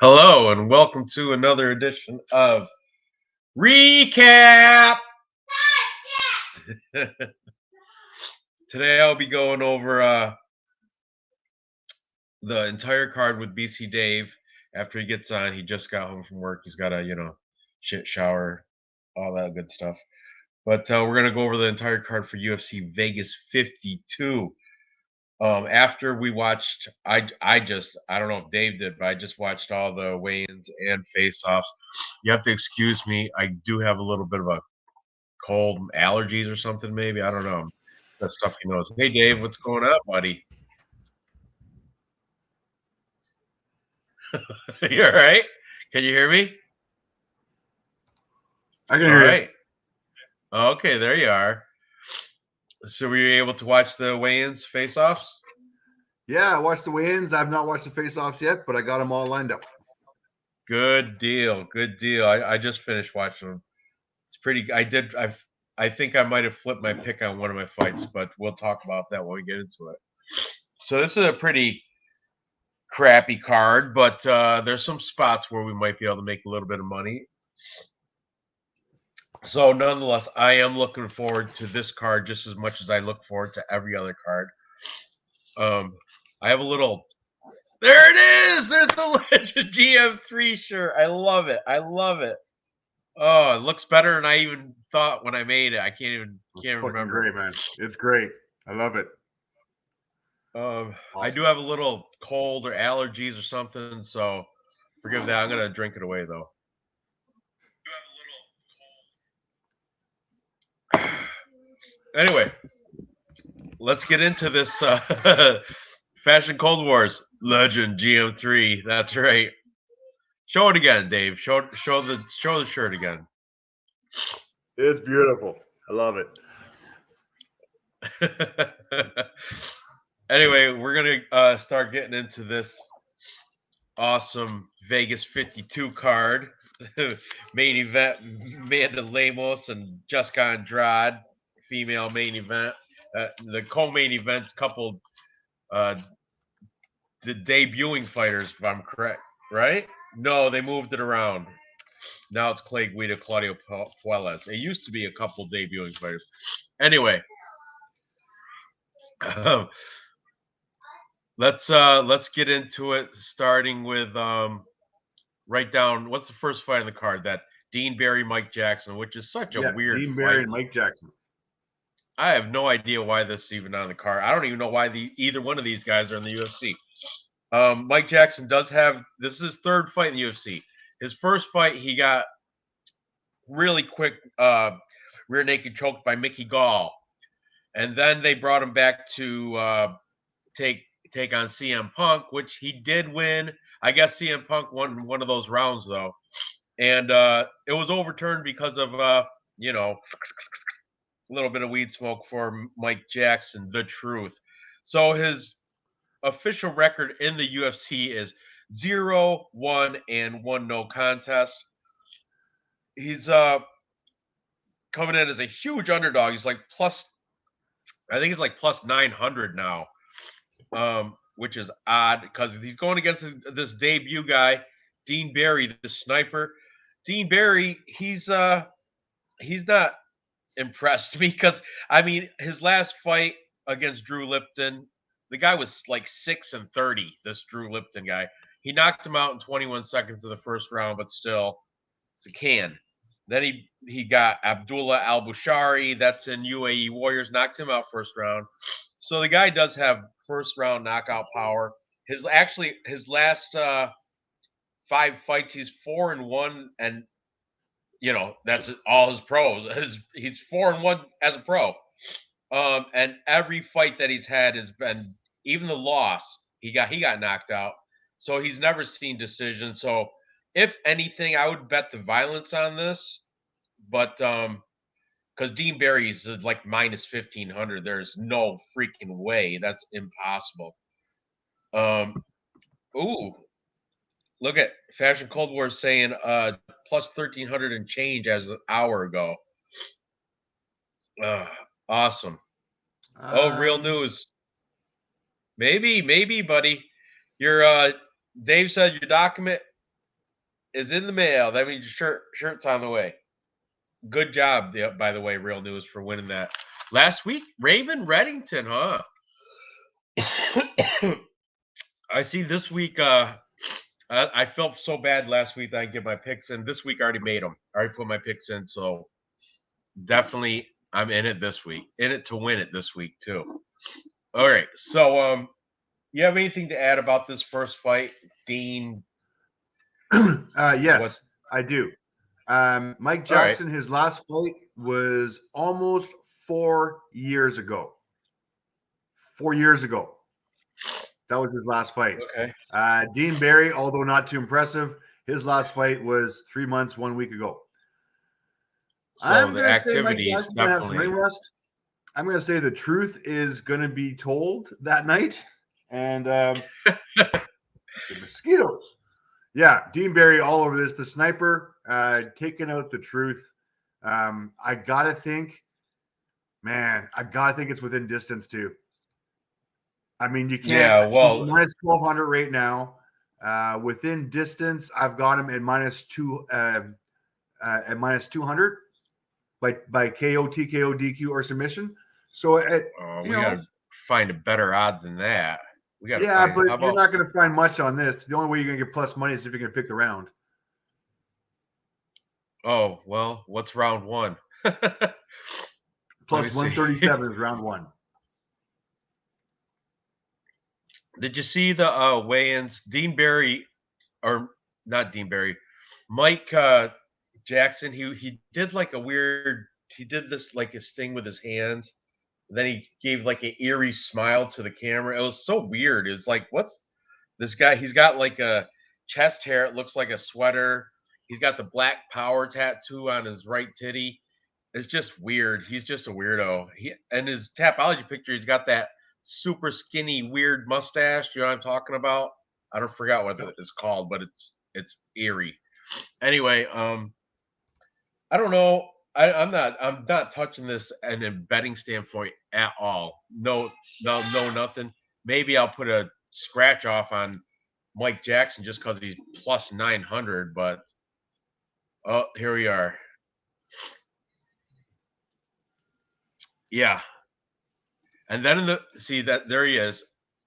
Hello and welcome to another edition of Recap. Today I'll be going over the entire card with BC Dave. After he gets on, he just got home from work. He's got a shit shower, all that good stuff. But we're gonna go over the entire card for UFC Vegas 52. After we watched, I don't know if Dave did, but I just watched all the weigh-ins and face-offs. You have to excuse me. I do have a little bit of a cold, allergies or something, maybe. I don't know. That stuff he knows. Hey, Dave, what's going on, buddy? You all right? Can you hear me? I can hear you. Okay, there you are. So were you able to watch the weigh-ins, face-offs? Yeah, I watched the weigh-ins. I've not watched the face-offs yet, but I got them all lined up. Good deal. Good deal. I just finished watching them. It's pretty. I think I might have flipped my pick on one of my fights, but we'll talk about that when we get into it. So this is a pretty crappy card, but there's some spots where we might be able to make a little bit of money. So nonetheless, I am looking forward to this card just as much as I look forward to every other card. I have a little. There it is. There's the Legend GM3 shirt. I love it. I love it. Oh, it looks better than I even thought when I made it. I can't remember. Great, man. It's great. I love it. Awesome. I do have a little cold or allergies or something, so forgive that. I'm gonna drink it away though. Anyway, let's get into this Fashion Cold Wars Legend GM3. That's right. Show it again, Dave. Show the shirt again. It's beautiful. I love it. Anyway, we're gonna start getting into this awesome Vegas 52 card. Main event, Amanda Lemos and Jessica Andrade, female main event. The co-main events coupled the debuting fighters, if I'm correct, right? No, they moved it around. Now it's Clay Guida, Claudio Puelles. It used to be a couple debuting fighters. Anyway, let's get into it. Starting with write down what's the first fight on the card? That Dean Barry, Mike Jackson, which is such a weird Dean fight. Barry and Mike Jackson. I have no idea why this is even on the card. I don't even know why either one of these guys are in the UFC. Mike Jackson does have, this is his third fight in the UFC. His first fight, he got really quick rear naked choked by Mickey Gall. And then they brought him back to take on CM Punk, which he did win. I guess CM Punk won one of those rounds, though. And it was overturned because of, a little bit of weed smoke for Mike Jackson, the truth. So his official record in the UFC is 0-1 and 1 no contest. He's coming in as a huge underdog. He's like I think it's like plus 900 now, which is odd because he's going against this debut guy, Dean Barry, the sniper. Dean Barry, he's not impressed me because, I mean, his last fight against Drew Lipton, the guy was like 6-30, this Drew Lipton guy. He knocked him out in 21 seconds of the first round, but still, it's a can. Then he got Abdullah Al-Bushari, that's in UAE Warriors, knocked him out first round. So the guy does have first round knockout power. His last 5 fights, he's 4-1, and that's all his pros. He's 4-1 as a pro. And every fight that he's had has been, even the loss, he got knocked out. So he's never seen decision. So if anything, I would bet the violence on this. But because Dean Barry's like minus 1,500, there's no freaking way. That's impossible. Ooh. Look at Fashion Cold War saying plus 1,300 and change as an hour ago. Awesome. Real news. Maybe, buddy. Your Dave said your document is in the mail. That means your shirt's on the way. Good job, by the way, Real News, for winning that. Last week, Raven Reddington, huh? I see this week, I felt so bad last week that I didn't get my picks in. This week I already made them. I already put my picks in, so definitely I'm in it this week. In it to win it this week, too. All right, so you have anything to add about this first fight, Dean? Yes, I do. Mike Jackson, his last fight was almost 4 years ago. 4 years ago. That was his last fight. Okay. Dean Barry, although not too impressive, his last fight was 3 months, 1 week ago. So I'm the going to say Mike activity is Jackson's going to have some definitely. ring rust. I'm going to say the truth is going to be told that night. And the mosquitoes. Yeah, Dean Barry all over this. The sniper taking out the truth. I got to think, man, it's within distance too. I mean, you can't. Yeah, well, minus 1,200 right now. Within distance, I've got him at minus 200 by KO, TKO, DQ, or submission. So we got to find a better odd than that. We got but you're not going to find much on this. The only way you're going to get plus money is if you're going to pick the round. Oh, well, what's round one? Plus 137 is round one. Did you see the weigh-ins? Dean Barry, or not Dean Barry, Mike Jackson, he did like he did this like his thing with his hands. Then he gave like an eerie smile to the camera. It was so weird. It was like, what's this guy? He's got like a chest hair. It looks like a sweater. He's got the black power tattoo on his right titty. It's just weird. He's just a weirdo. And his Tapology picture, he's got that super skinny, weird mustache. You know what I'm talking about? I don't forget what it's called, but it's eerie. Anyway, I don't know. I'm not touching this in a betting standpoint at all. No, nothing. Maybe I'll put a scratch off on Mike Jackson just because he's plus 900. But oh, here we are. Yeah, and then there he is.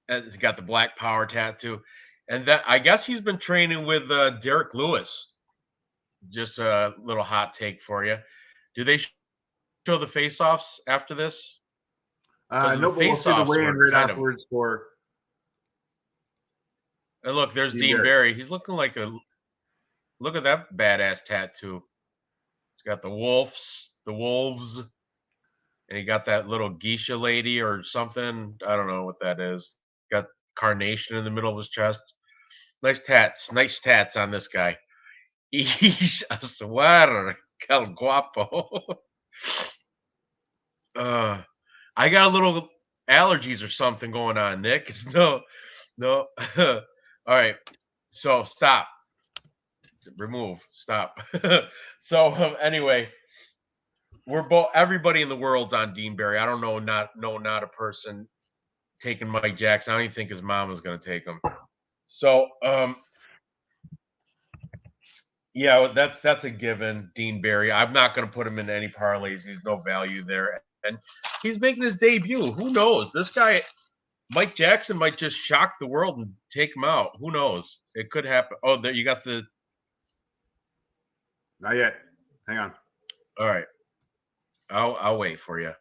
And he's got the black power tattoo, and that I guess he's been training with Derek Lewis. Just a little hot take for you. Do they show the face-offs after this? No, but we'll see the weigh-in right afterwards for. And look, there's Dean Barry. He's looking like look at that badass tattoo. He's got the wolves, and he got that little geisha lady or something. I don't know what that is. Got carnation in the middle of his chest. Nice tats on this guy. I swear, quel guapo. I got a little allergies or something going on, Nick. No. All right. So stop. Remove. Stop. So anyway, everybody in the world's on Dean Barry. I don't know, not a person taking Mike Jackson. I don't even think his mom is going to take him. So yeah, that's a given. Dean Barry. I'm not going to put him in any parlays. He's no value there, and he's making his debut. Who knows? This guy, Mike Jackson, might just shock the world and take him out. Who knows? It could happen. Oh, there you got the. Not yet. Hang on. All right. I'll wait for you.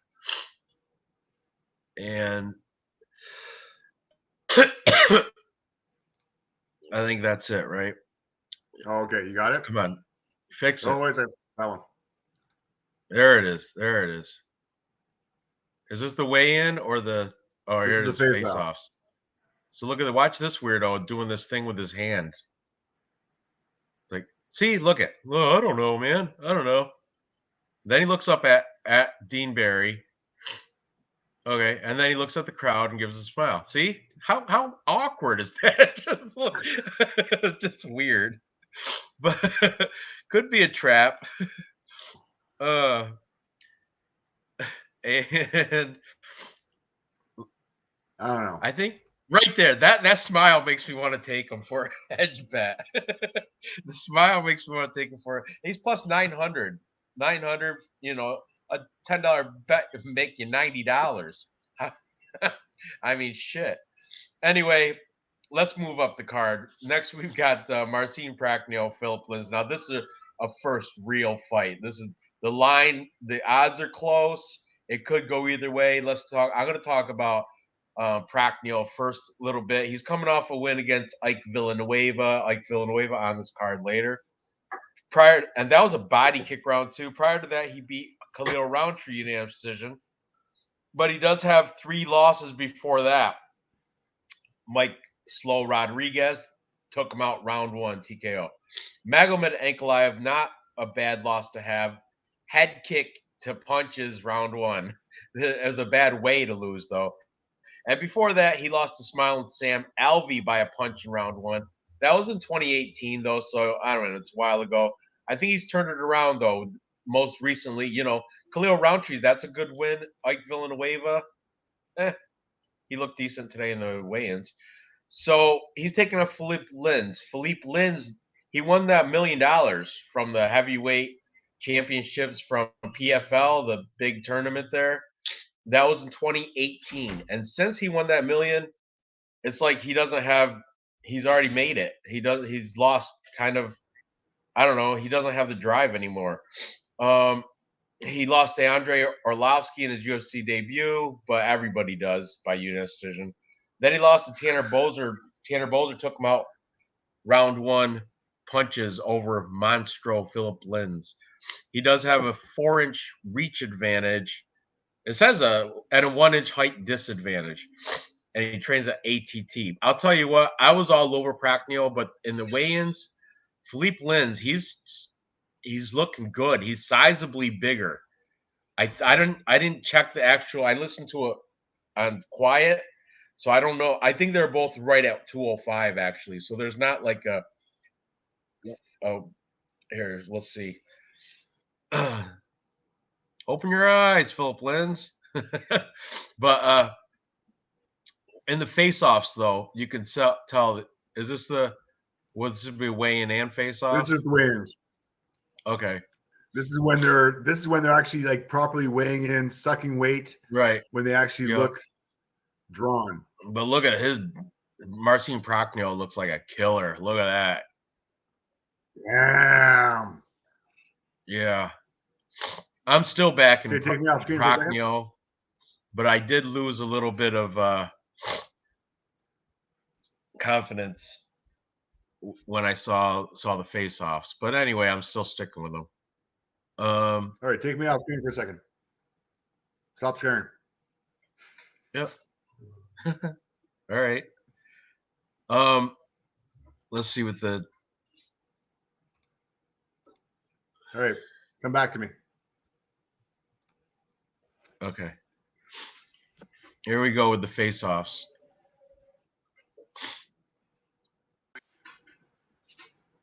And I think that's it, right? Oh, okay, you got it? Come on. Fix it. Oh, wait, that one. There it is. Is this the weigh-in or the here it is, face-offs. So watch this weirdo doing this thing with his hands. It's like, see, look at. Oh, I don't know, man. I don't know. Then he looks up at Dean Barry. Okay, and then he looks at the crowd and gives a smile. See? How awkward is that? It's just weird. But could be a trap. And I don't know. I think Right there. That smile makes me want to take him for a hedge bet. The smile makes me want to take him for he's plus 900. 900, a $10 bet can make you $90. I mean, shit. Anyway, let's move up the card. Next, we've got Marcin Prachnio, Philip Lins. Now, this is a first real fight. This is the line. The odds are close. It could go either way. Let's talk. I'm going to talk about Prachnio first a little bit. He's coming off a win against Ike Villanueva. Ike Villanueva on this card later. And that was a body kick round too. Prior to that, he beat Khalil Roundtree unanimous decision. But he does have 3 losses before that. Mike Slow Rodriguez took him out round 1 TKO. Magomed Ankalaev, not a bad loss to have. Head kick to punches round 1. It was a bad way to lose though. And before that, he lost to Smiling Sam Alvey by a punch in round 1. That was in 2018 though, so I don't know, it's a while ago. I think he's turned it around though. Most recently, Khalil Roundtree, that's a good win. Ike Villanueva, he looked decent today in the weigh-ins. So he's taking a Philippe Lins. Philippe Lins, he won that $1 million from the heavyweight championships from PFL, the big tournament there. That was in 2018. And since he won that $1 million, it's like he's already made it. He's lost kind of, I don't know, he doesn't have the drive anymore. He lost to Andre Orlovsky in his UFC debut, but everybody does by unanimous decision. Then he lost to Tanner Bozer. Tanner Bozer took him out round 1 punches over Monstro Philip Lins. He does have a 4-inch reach advantage. It says at a 1-inch height disadvantage, and he trains at ATT. I'll tell you what, I was all over Prachnio, but in the weigh-ins, Philippe Lins, he's looking good. He's sizably bigger. I didn't check the actual. I listened to it on quiet, so I don't know. I think they're both right at 205 actually. So there's not like here. Let's see. Open your eyes, Philip Lins. But in the face-offs though, you can tell that is this would this be weigh-in and face-off? This is the weigh-ins. Okay. This is when they're actually like properly weighing in, sucking weight. Right. When they actually look drawn. But look at his Marcin Prachnio looks like a killer. Look at that. Damn. Yeah. I'm still back in Prachnio, but I did lose a little bit of confidence when I saw the face-offs. But anyway, I'm still sticking with them. All right, take me off screen for a second. Stop sharing. Yep. All right. Let's see what the. All right, come back to me. Okay. Here we go with the face-offs.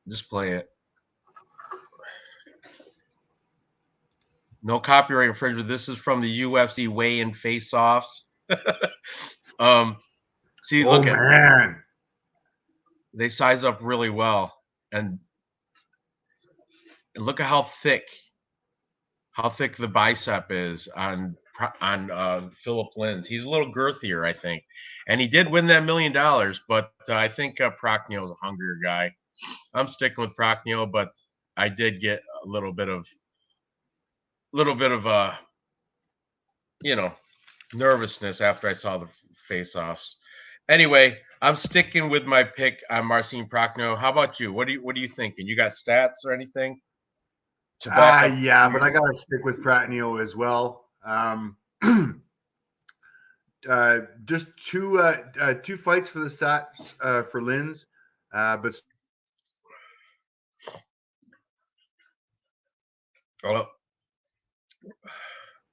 Just play it. No copyright infringement. This is from the UFC weigh-in face-offs. See, look at they size up really well, and look at how thick the bicep is on Philip Lins. He's a little girthier, I think, and he did win that $1 million. But I think Prachnio is a hungrier guy. I'm sticking with Prachnio, but I did get a little bit of nervousness after I saw the face-offs. Anyway, I'm sticking with my pick on Marcin Prachnio. How about you? What are you thinking? You got stats or anything? Yeah, but I gotta stick with Prachnio as well. Just two fights for the stats for Lins, but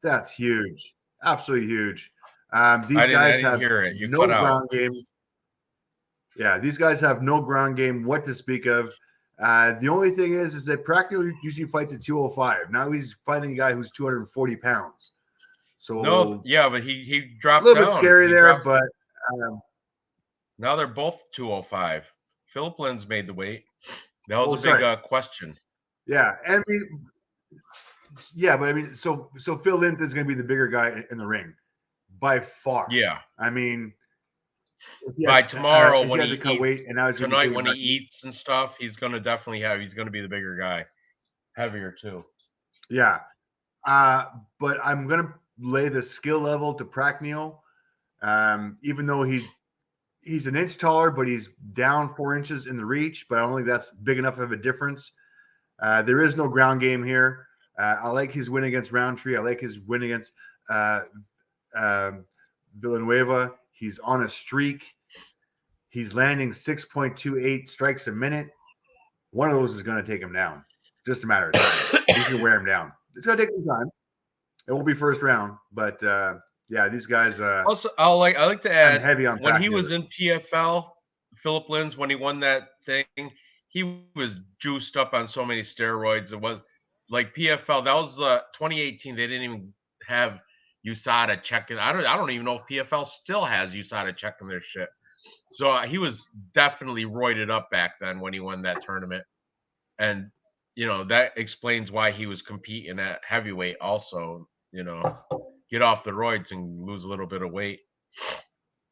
that's huge, absolutely huge. These guys have no ground game. Yeah, these guys have no ground game what to speak of. The only thing is that Prachnio usually fights at 205. Now he's fighting a guy who's 240 pounds. So no, yeah, but he dropped a little bit scary there, but Now they're both 205. Philip Lin's made the weight. That was a sorry. big question. Yeah, I mean, yeah, but I mean, so Phil Lindsay is going to be the bigger guy in the ring by far. Yeah. I mean, By tomorrow, if when he had he to cut eats, weight, and now he's going to be tonight taking when he back heat. eats and stuff, he's going to definitely have. He's going to be the bigger guy, heavier too. Yeah, but I'm going to lay the skill level to Pracknell, even though he's an inch taller, but he's down 4 inches in the reach. But I don't think that's big enough of a difference. There is no ground game here. I like his win against Roundtree. I like his win against Villanueva. He's on a streak. He's landing 6.28 strikes a minute. One of those is going to take him down. Just a matter of time. He's going to wear him down. It's going to take some time. It won't be first round, but yeah, these guys. Also, I like to add, heavy on when he was in PFL, Philip Linz, when he won that thing, he was juiced up on so many steroids. It was like PFL. That was the 2018. They didn't even have USADA checking. I don't even know if PFL still has USADA checking their shit. So he was definitely roided up back then when he won that tournament, and that explains why he was competing at heavyweight. Also, get off the roids and lose a little bit of weight.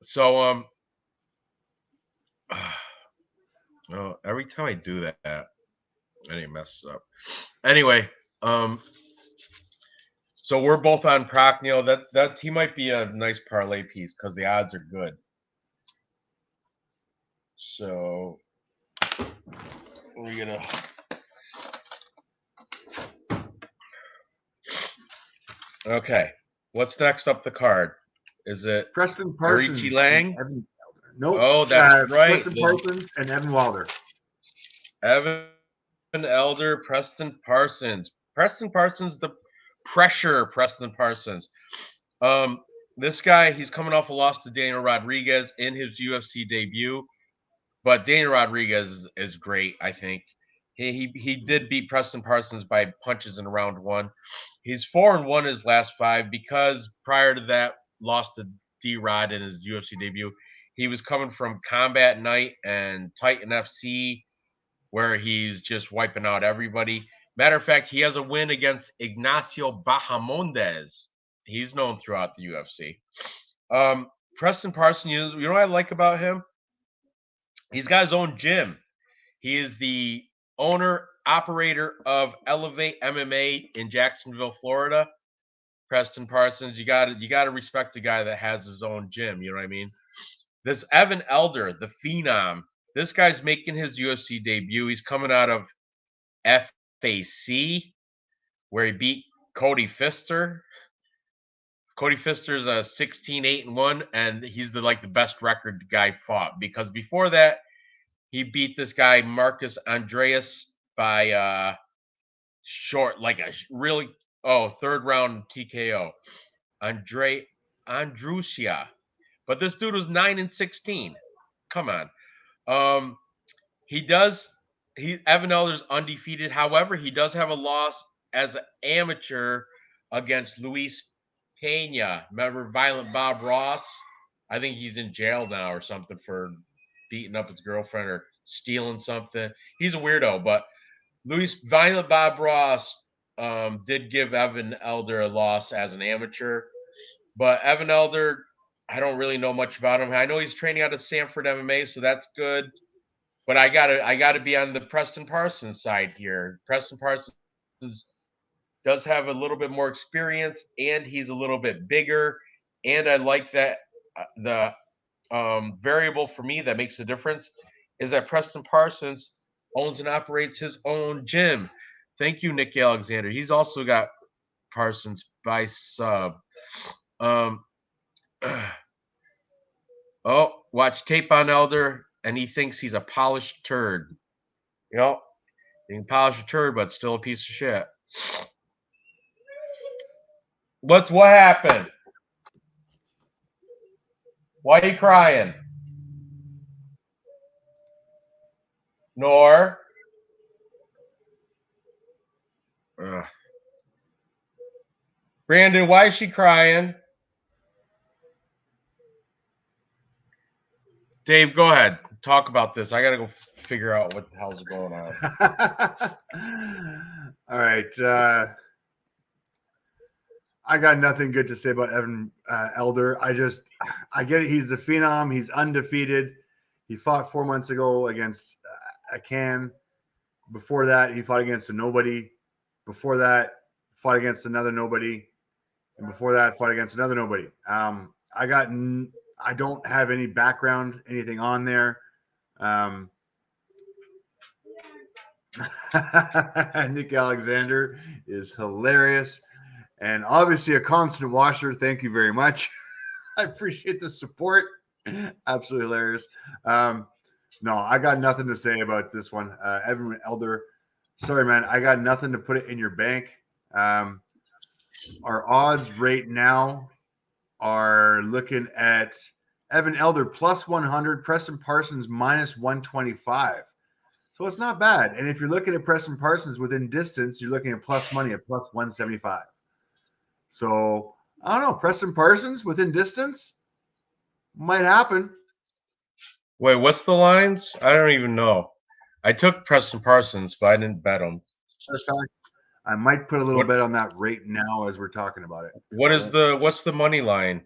So every time I do that, I need to mess up. Anyway, so we're both on Procknell. That he might be a nice parlay piece because the odds are good. So we're gonna. Okay, what's next up the card? Is it Preston Parsons? Arichi Lang? Nope. Oh, that's right. Preston Parsons and Evan Wilder. Evan Elder, Preston Parsons. Preston Parsons, the pressure Preston Parsons. This guy, he's coming off a loss to Daniel Rodriguez in his UFC debut. But Daniel Rodriguez is great, I think. He did beat Preston Parsons by punches in round one. He's 4-1 his last 5 because prior to that, lost to D-Rod in his UFC debut. He was coming from Combat Night and Titan FC, where he's just wiping out everybody. Matter of fact, he has a win against Ignacio Bahamondes. He's known throughout the UFC. Preston Parsons, you know what I like about him? He's got his own gym. He is the owner, operator of Elevate MMA in Jacksonville, Florida. Preston Parsons, you got to respect a guy that has his own gym. You know what I mean? This Evan Elder, the Phenom, this guy's making his UFC debut. He's coming out of FAC, where he beat Cody Pfister. Cody Pfister's a 16-8-1, and he's the best record guy fought, because before that, he beat this guy Marcus Andreas by short, like a really third round TKO. Andrusia. But this dude was 9-16. Come on. Evan Elder's undefeated. However, he does have a loss as an amateur against Luis Pena. Remember Violent Bob Ross? I think he's in jail now or something for beating up his girlfriend or stealing something. He's a weirdo, but Violent Bob Ross did give Evan Elder a loss as an amateur. But Evan Elder, I don't really know much about him. I know he's training out of Sanford MMA, so that's good. But I gotta be on the Preston Parsons side here. Preston Parsons does have a little bit more experience, and he's a little bit bigger. And I like that the variable for me that makes a difference is that Preston Parsons owns and operates his own gym. Thank you, Nick Alexander. He's also got Parsons by sub. Watch tape on Elder, and he thinks he's a polished turd. Yep. You can polish a turd, but still a piece of shit. What happened? Why are you crying? Nor. Brandon, why is she crying? Dave, go ahead. Talk about this. I got to go figure out what the hell's going on. All right. I got nothing good to say about Evan Elder. I get it. He's the phenom. He's undefeated. He fought 4 months ago against a can. Before that, he fought against a nobody. Before that, fought against another nobody. And before that, fought against another nobody. I don't have any background, anything on there. Nick Alexander is hilarious and obviously a constant watcher. Thank you very much. I appreciate the support. Absolutely hilarious. No, I got nothing to say about this one. Evan Elder, sorry, man. I got nothing to put it in your bank. Our odds right now are looking at Evan Elder plus 100, Preston Parsons minus 125. So it's not bad. And if you're looking at Preston Parsons within distance, you're looking at plus money at plus 175. So I don't know. Preston Parsons within distance might happen. Wait, what's the lines? I don't even know. I took Preston Parsons, but I didn't bet him. I might put a little bit on that right now as we're talking about it. What's the money line?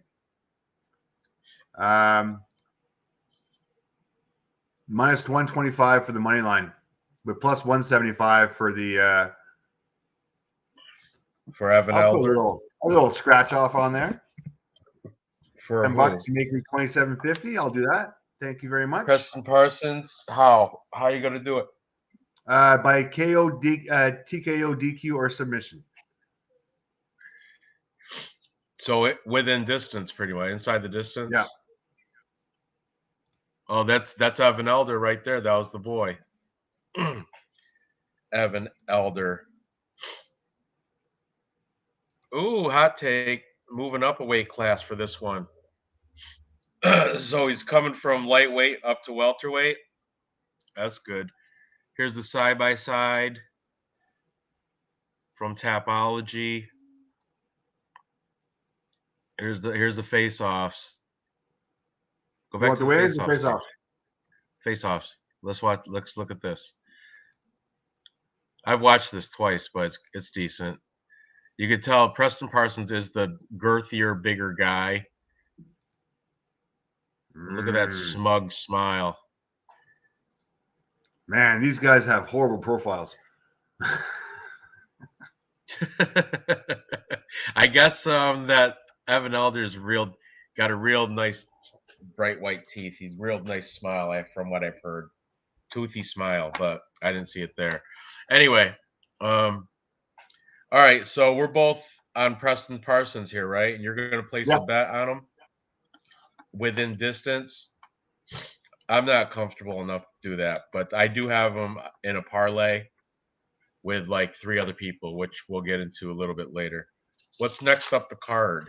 Minus 125 for the money line, but plus 175 for the for Evan Elder. A little scratch off on there. For $10 to make me $27.50. I'll do that. Thank you very much. Preston Parsons. How are you going to do it? By KO, TKO, DQ, or submission. So within distance, pretty much inside the distance. Yeah. Oh, that's Evan Elder right there. That was the boy. Evan Elder. Ooh, hot take. Moving up a weight class for this one. So he's coming from lightweight up to welterweight. That's good. Here's the side-by-side from Tapology. Here's the face-offs. Go back to the face-offs. Face-offs. Let's look at this. I've watched this twice, but it's decent. You could tell Preston Parsons is the girthier, bigger guy. Look at that smug smile. Man, these guys have horrible profiles. I guess that Evan Elder's got a real nice bright white teeth. He's real nice smile from what I've heard. Toothy smile, but I didn't see it there. Anyway, all right, so we're both on Preston Parsons here, right? And you're going to place a bet on him within distance. I'm not comfortable enough to do that, but I do have him in a parlay with like 3 other people, which we'll get into a little bit later. What's next up the card?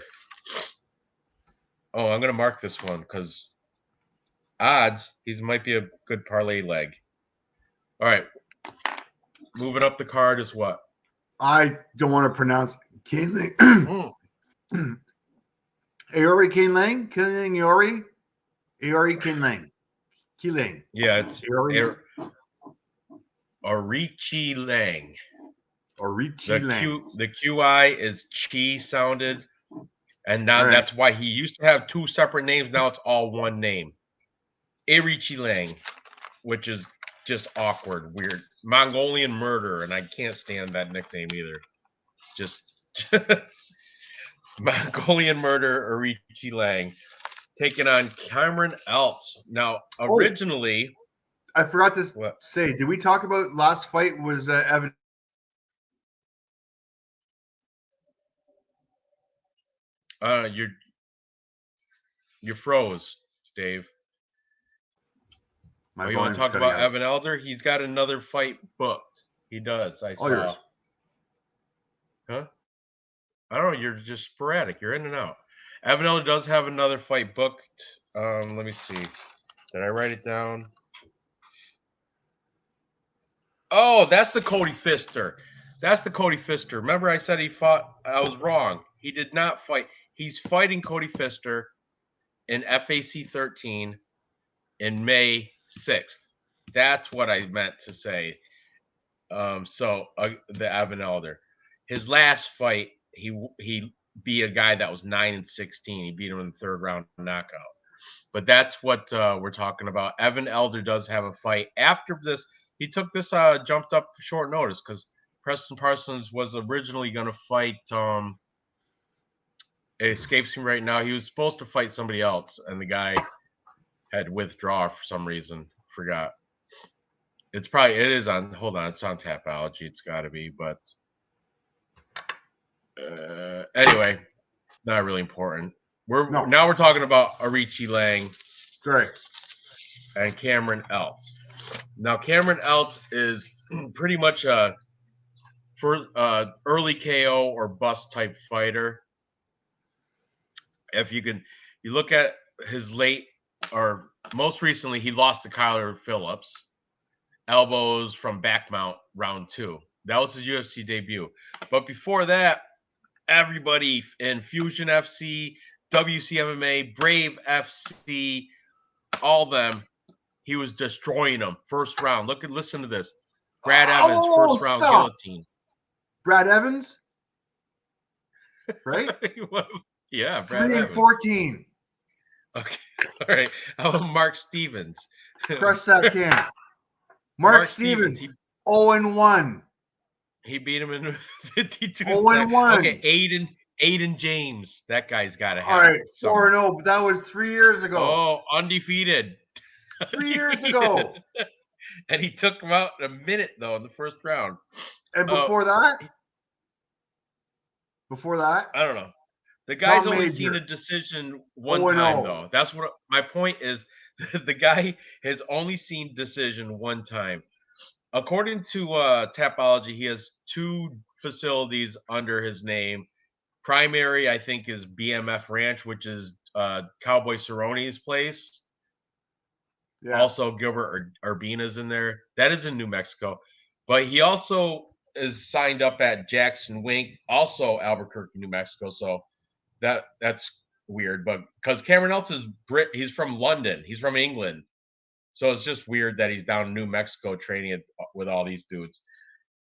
Oh, I'm going to mark this one because odds, he might be a good parlay leg. All right. Moving up the card is what? I don't want to pronounce Kaneling. Aori Kaneling? Kaneling Aori? Aori Kaneling. Keeling. Yeah, it's Arichi Lang. Arichi Lang. The QI is chi sounded. And now that's why he used to have 2 separate names. Now it's all one name. Arichi Lang, which is just awkward, weird. Mongolian Murder, and I can't stand that nickname either. Just Mongolian Murder, Arichi Lang, taking on Cameron Else. Now, originally... I forgot to say, did we talk about last fight was Evan? You froze, Dave. You want to talk about Evan Elder? He's got another fight booked. He does. I saw. Yours. Huh? I don't know. You're just sporadic. You're in and out. Evan Elder does have another fight booked. Let me see. Did I write it down? Oh, that's the Cody Pfister. That's the Cody Pfister. Remember I said he fought? I was wrong. He did not fight. He's fighting Cody Pfister in FAC 13 in May 6th. That's what I meant to say. The Evan Elder, his last fight, he beat a guy that was 9-16. He beat him in the third round knockout. But that's what we're talking about. Evan Elder does have a fight after this. He took this jumped up short notice because Preston Parsons was originally going to fight. It escapes me right now. He was supposed to fight somebody else, and the guy had withdraw for some reason. Forgot. It is on. Hold on, it's on Tapology. It's got to be, but anyway, not really important. Now we're talking about Arichi Lang, Correct, and Cameron Eltz. Now Cameron Eltz is pretty much a early KO or bust type fighter. If you look at his late or most recently, he lost to Kyler Phillips. Elbows from back mount round 2. That was his UFC debut. But before that, everybody in Fusion FC, WCMMA, Brave FC, all them, he was destroying them first round. Listen to this. Brad Evans, first round guillotine. Brad Evans? Right? Yeah, Brad 3-14. Okay. All right. How about Mark Stevens? Crush that can. Mark Stevens, 0-1. He beat him in 52 0-1. Okay, Aiden James. That guy's got to have. All right, 4-0, but that was 3 years ago. Oh, undefeated. 3 years ago. And he took him out in a minute, though, in the first round. And before that? Before that? I don't know. The guy's only seen a decision one time, though. That's what my point is. The guy has only seen decision one time. According to Tapology, he has 2 facilities under his name. Primary, I think, is BMF Ranch, which is Cowboy Cerrone's place. Yeah. Also, Gilbert Urbina's in there. That is in New Mexico. But he also is signed up at Jackson Wink, also Albuquerque, New Mexico. So that's weird. But because Cameron Eltz is he's from London. He's from England. So it's just weird that he's down in New Mexico training with all these dudes.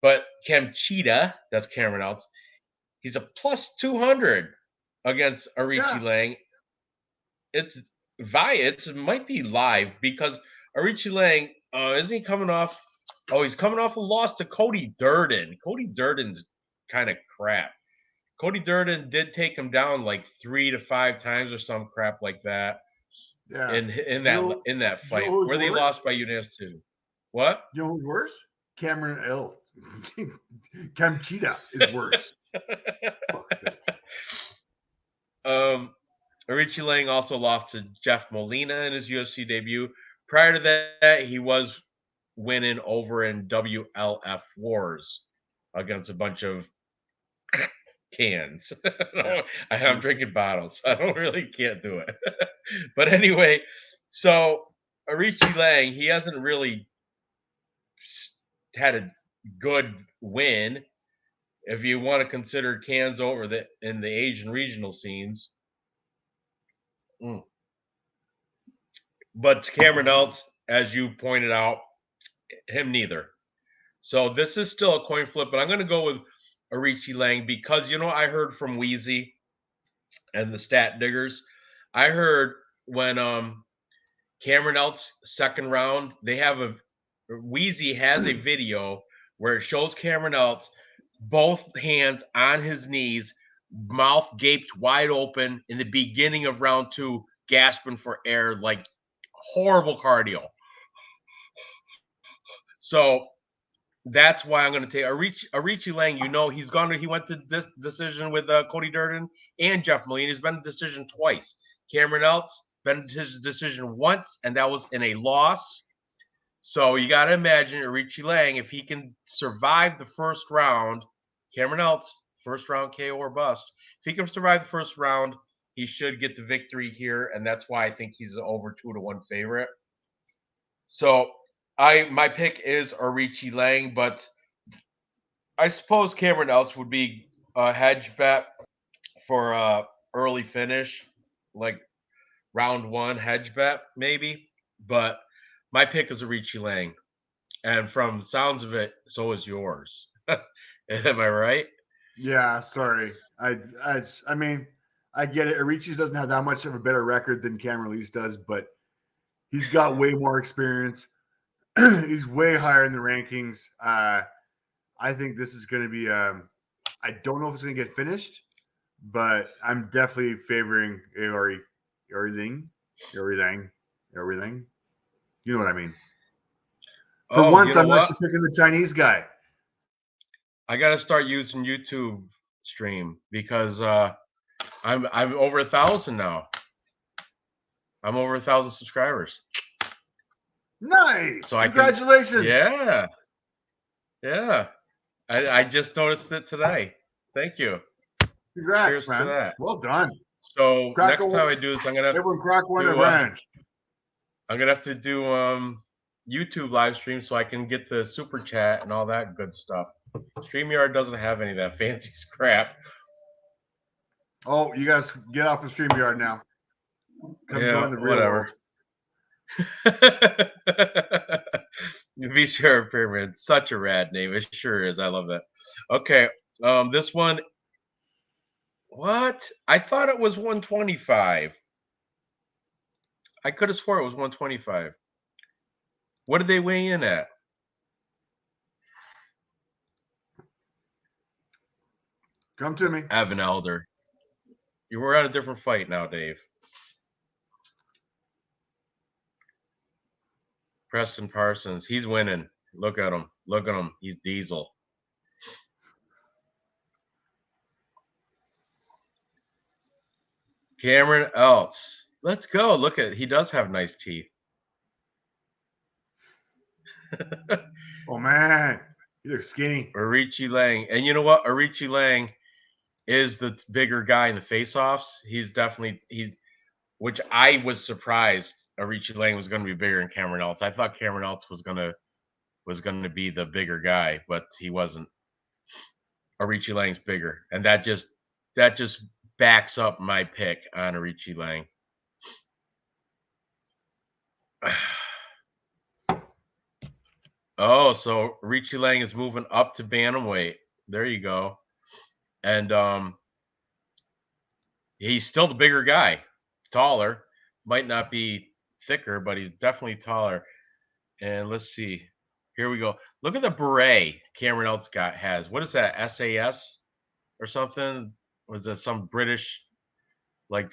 But Kamchita, that's Cameron Eltz, he's a plus 200 against Arichi Lang. It might be live because Arichi Lang, isn't he coming off? Oh, he's coming off a loss to Cody Durden. Cody Durden's kind of crap. Cody Durden did take him down like 3 to 5 times or some crap like that. Yeah. In that fight where they lost by unanimous too. What? You know who's worse? Cameron L. Kamchita is worse. Arichi Lang also lost to Jeff Molina in his UFC debut. Prior to that, he was winning over in WLF Wars against a bunch of cans. I'm drinking bottles. I can't do it. But anyway, so Arichi Lang, he hasn't really had a good win if you want to consider cans over in the Asian regional scenes. But Cameron Eltz, as you pointed out, him neither. So this is still a coin flip, but I'm going to go with Arichi Lang because, I heard from Wheezy and the Stat Diggers. I heard when Cameron Eltz second round, Wheezy has a video where it shows Cameron Eltz both hands on his knees, mouth gaped wide open in the beginning of round 2, gasping for air, like horrible cardio. So that's why I'm going to take Arichi Lang. He went to this decision with Cody Durden and Jeff Molina. He's been to decision twice. Cameron Eltz been to his decision once, and that was in a loss. So you got to imagine Arichi Lang, if he can survive the first round, Cameron Eltz, first round KO or bust. If he can survive the first round, he should get the victory here, and that's why I think he's an over 2-1 favorite. So my pick is Arichi Lang, but I suppose Cameron Eltz would be a hedge bet for early finish, like round 1 hedge bet maybe. But my pick is Arichi Lang. And from the sounds of it, so is yours. Am I right? Yeah, sorry. I mean, I get it. Arichis doesn't have that much of a better record than Cameron Lease does, but he's got way more experience. He's way higher in the rankings. I think this is going to be. I don't know if it's going to get finished, but I'm definitely favoring everything. You know what I mean? For once, I'm actually picking the Chinese guy. I got to start using YouTube stream because I'm over 1,000 now. I'm over 1,000 subscribers. Nice. So congratulations. Yeah. I just noticed it today. Thank you. Congrats, cheers, man. To that. Well done. So next time I do this, I'm gonna have everyone crack one at Ranj. I'm gonna have to do YouTube live stream so I can get the super chat and all that good stuff. StreamYard doesn't have any of that fancy crap. Oh, you guys get off of StreamYard now. Come join the real world. VCR Pyramid, such a rad name. It sure is. I love that. Okay, this one. What? I thought it was 125. I could have swore it was 125. What did they weigh in at? Come to me. Evan Elder. You were at a different fight now, Dave. Preston Parsons. He's winning. Look at him. Look at him. He's Diesel. Cameron Eltz. Let's go. Look at, he does have nice teeth. Oh man, he looks skinny. Arichi Lang. And you know what? Arichi Lang is the bigger guy in the face-offs. He's definitely, which I was surprised Arichi Lang was going to be bigger than Cameron Eltz. I thought Cameron Eltz was going to be the bigger guy, but he wasn't. Arichi Lang's bigger. And that just backs up my pick on Arichi Lang. Oh, so Arichi Lang is moving up to bantamweight. There you go. And he's still the bigger guy. Taller. Might not be thicker, but he's definitely taller. And let's see. Here we go. Look at the beret Cameron Eltz has. What is that? SAS or something? Was that some British like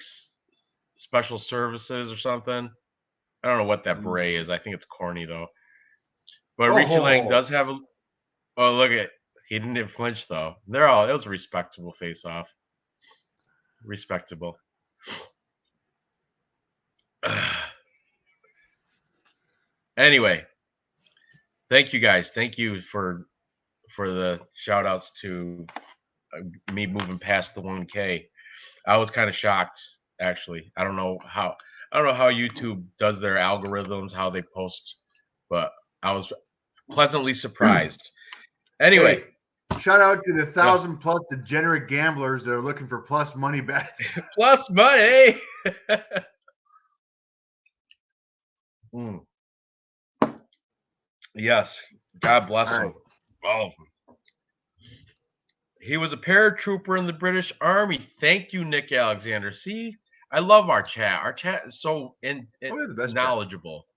special services or something? I don't know what that beret is. I think it's corny though. But Arichi Lang does have a. Oh, look at, he didn't even flinch though. It was a respectable face-off. Respectable. Anyway, thank you guys. Thank you for the shout outs to me moving past the 1K. I was kind of shocked actually. I don't know how YouTube does their algorithms, how they post, but I was pleasantly surprised. Anyway, hey, shout out to the 1,000+ degenerate gamblers that are looking for plus money bets. Plus money. Yes, God bless him. All of them. He was a paratrooper in the British Army. Thank you, Nick Alexander. See, I love our chat. Our chat is so knowledgeable. Chat.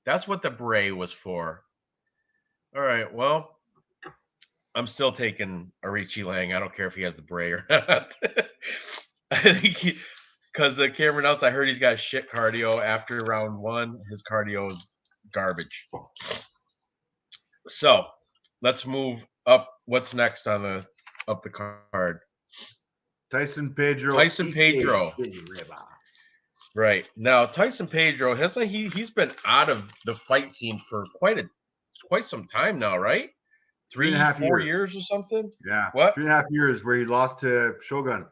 That's what the beret was for. All right, well, I'm still taking Arichi Lang. I don't care if he has the beret or not. I think because Cameron Eltz, I heard he's got shit cardio after round 1. His cardio is garbage. So let's move up. What's next on the card? Tyson Pedro. Right now, Tyson Pedro he's been out of the fight scene for quite some time now, right? 3.5 years or something. Yeah. What? 3.5 years where he lost to Shogun.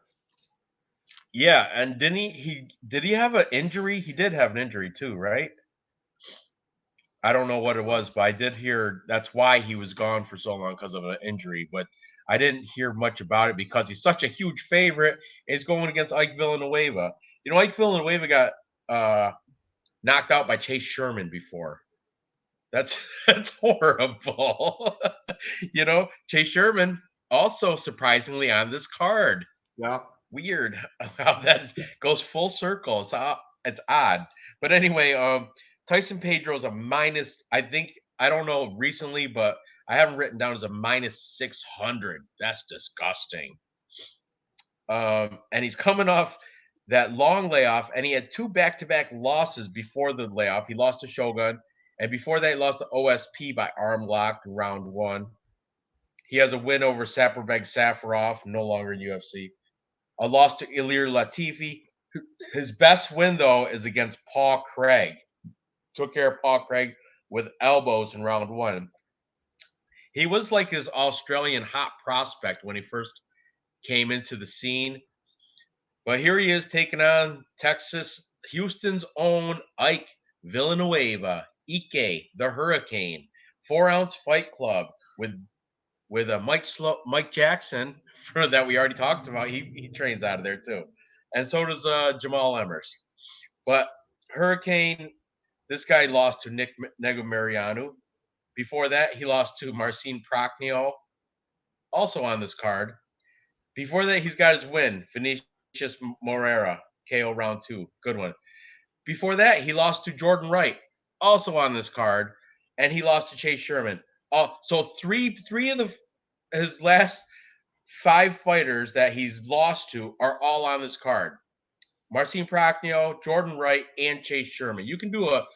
Yeah, and did he have an injury? He did have an injury too, right? I don't know what it was, but I did hear that's why he was gone for so long, because of an injury. But I didn't hear much about it because he's such a huge favorite. He's going against Ike Villanueva. You know, Ike Villanueva got knocked out by Chase Sherman before. That's horrible. Chase Sherman also surprisingly on this card. Yeah. Weird how that goes full circle. It's odd. But anyway, Tyson Pedro is a minus. I don't know recently, but I haven't written down as a minus 600. That's disgusting. And he's coming off that long layoff, and he had 2 back-to-back losses before the layoff. He lost to Shogun, and before that, he lost to OSP by arm lock in round 1. He has a win over Saparbeg Safarov, no longer in UFC. A loss to Ilir Latifi. His best win, though, is against Paul Craig. Took care of Paul Craig with elbows in round 1. He was like his Australian hot prospect when he first came into the scene. But here he is taking on Houston's own Ike Villanueva, Ike, the Hurricane, 4-ounce fight club with a Mike Jackson that we already talked about. He trains out of there too. And so does Jamal Emmers. But Hurricane, this guy lost to Nick Negumereanu. Before that, he lost to Marcin Prachnio, also on this card. Before that, he's got his win, Vinicius Moreira, KO round 2. Good one. Before that, he lost to Jordan Wright, also on this card, and he lost to Chase Sherman. So three of his last 5 fighters that he's lost to are all on this card. Marcin Prachnio, Jordan Wright, and Chase Sherman. You can do a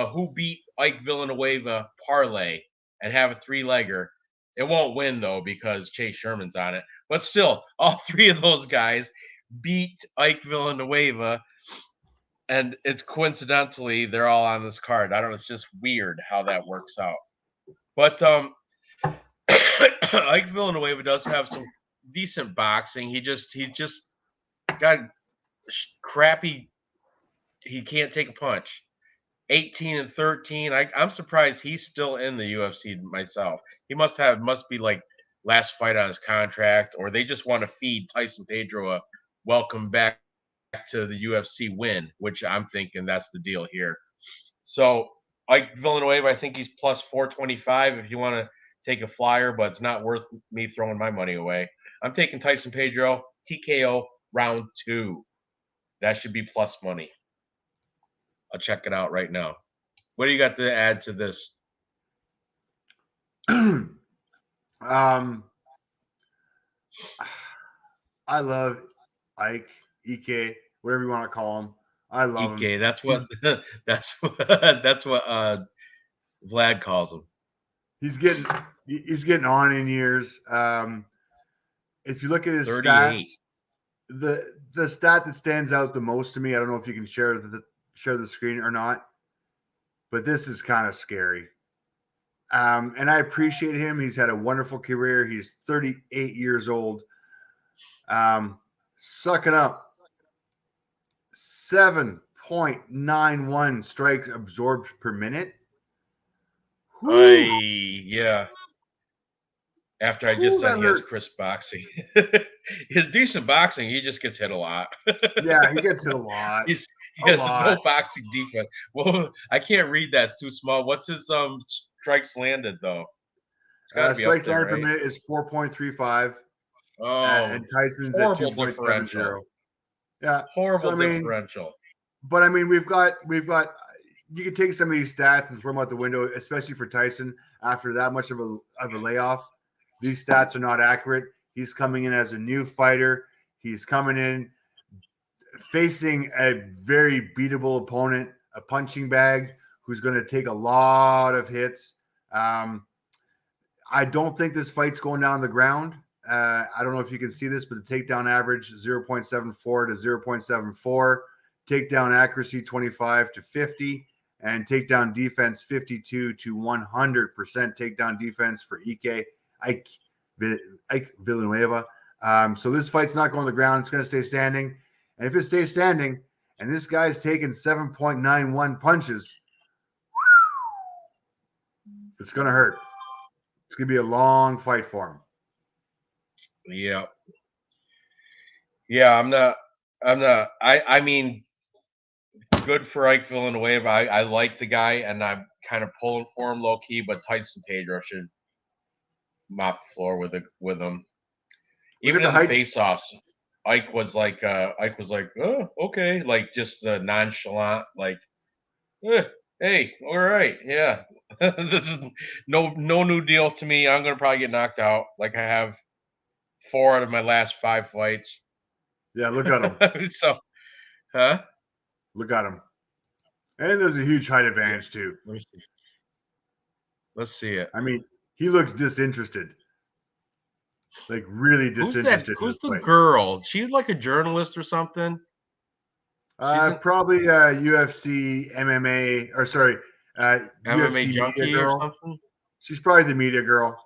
who beat Ike Villanueva parlay and have a 3-legger. It won't win, though, because Chase Sherman's on it. But still, all 3 of those guys beat Ike Villanueva, and it's coincidentally they're all on this card. I don't know. It's just weird how that works out. But Ike Villanueva does have some decent boxing. He just got crappy. He can't take a punch. 18-13. I'm surprised he's still in the UFC myself. He must be like last fight on his contract, or they just want to feed Tyson Pedro a welcome back to the UFC win, which I'm thinking that's the deal here. So Ike Villanueva, I think he's plus 425 if you want to take a flyer, but it's not worth me throwing my money away. I'm taking Tyson Pedro, TKO round 2. That should be plus money. I'll check it out right now. What do you got to add to this? I love Ike, whatever you want to call him. I love him. That's what Vlad calls him. He's getting on in years. If you look at his 38. stats, the stat that stands out the most to me, I don't know if you can share the screen or not, but this is kind of scary. And I appreciate him. He's had a wonderful career. He's 38 years old. Sucking up 7.91 strikes absorbed per minute. Yeah. After I just said he has crisp boxing. His decent boxing, he just gets hit a lot. Yeah, he gets hit a lot. He has no boxing defense. Well, I can't read that. It's too small. What's his strikes landed, though? Strikes landed per minute is 4.35. Oh, and Tyson's at 2.70. Yeah, horrible differential. But I mean, we've got. You can take some of these stats and throw them out the window, especially for Tyson after that much of a layoff. These stats are not accurate. He's coming in as a new fighter. He's coming in facing a very beatable opponent, a punching bag who's going to take a lot of hits. I don't think this fight's going down on the ground. I don't know if you can see this, but the takedown average 0.74 to 0.74, takedown accuracy 25 to 50, and takedown defense 52 to 100% takedown defense for Ike Villanueva. So this fight's not going on the ground. It's going to stay standing. And if it stays standing and this guy's taking 7.91 punches, it's going to hurt. It's going to be a long fight for him. Yeah. Yeah, I'm not. I mean, good for Ike Villanueva. I like the guy, and I'm kind of pulling for him low key. But Tyson Pedro should mop the floor with him. Even in the face-offs, Ike was like, oh, okay, like just nonchalant, like, hey, all right, yeah, this is no new deal to me. I'm gonna probably get knocked out, like I have 4 out of my last 5 fights. Yeah, look at him. So, huh? Look at him. And there's a huge height advantage too. Let's see it. I mean, he looks disinterested. Like really disinterested. Who's the girl? She's like a journalist or something. Probably UFC MMA or sorry, MMA UFC junkie media girl. or something. She's probably the media girl.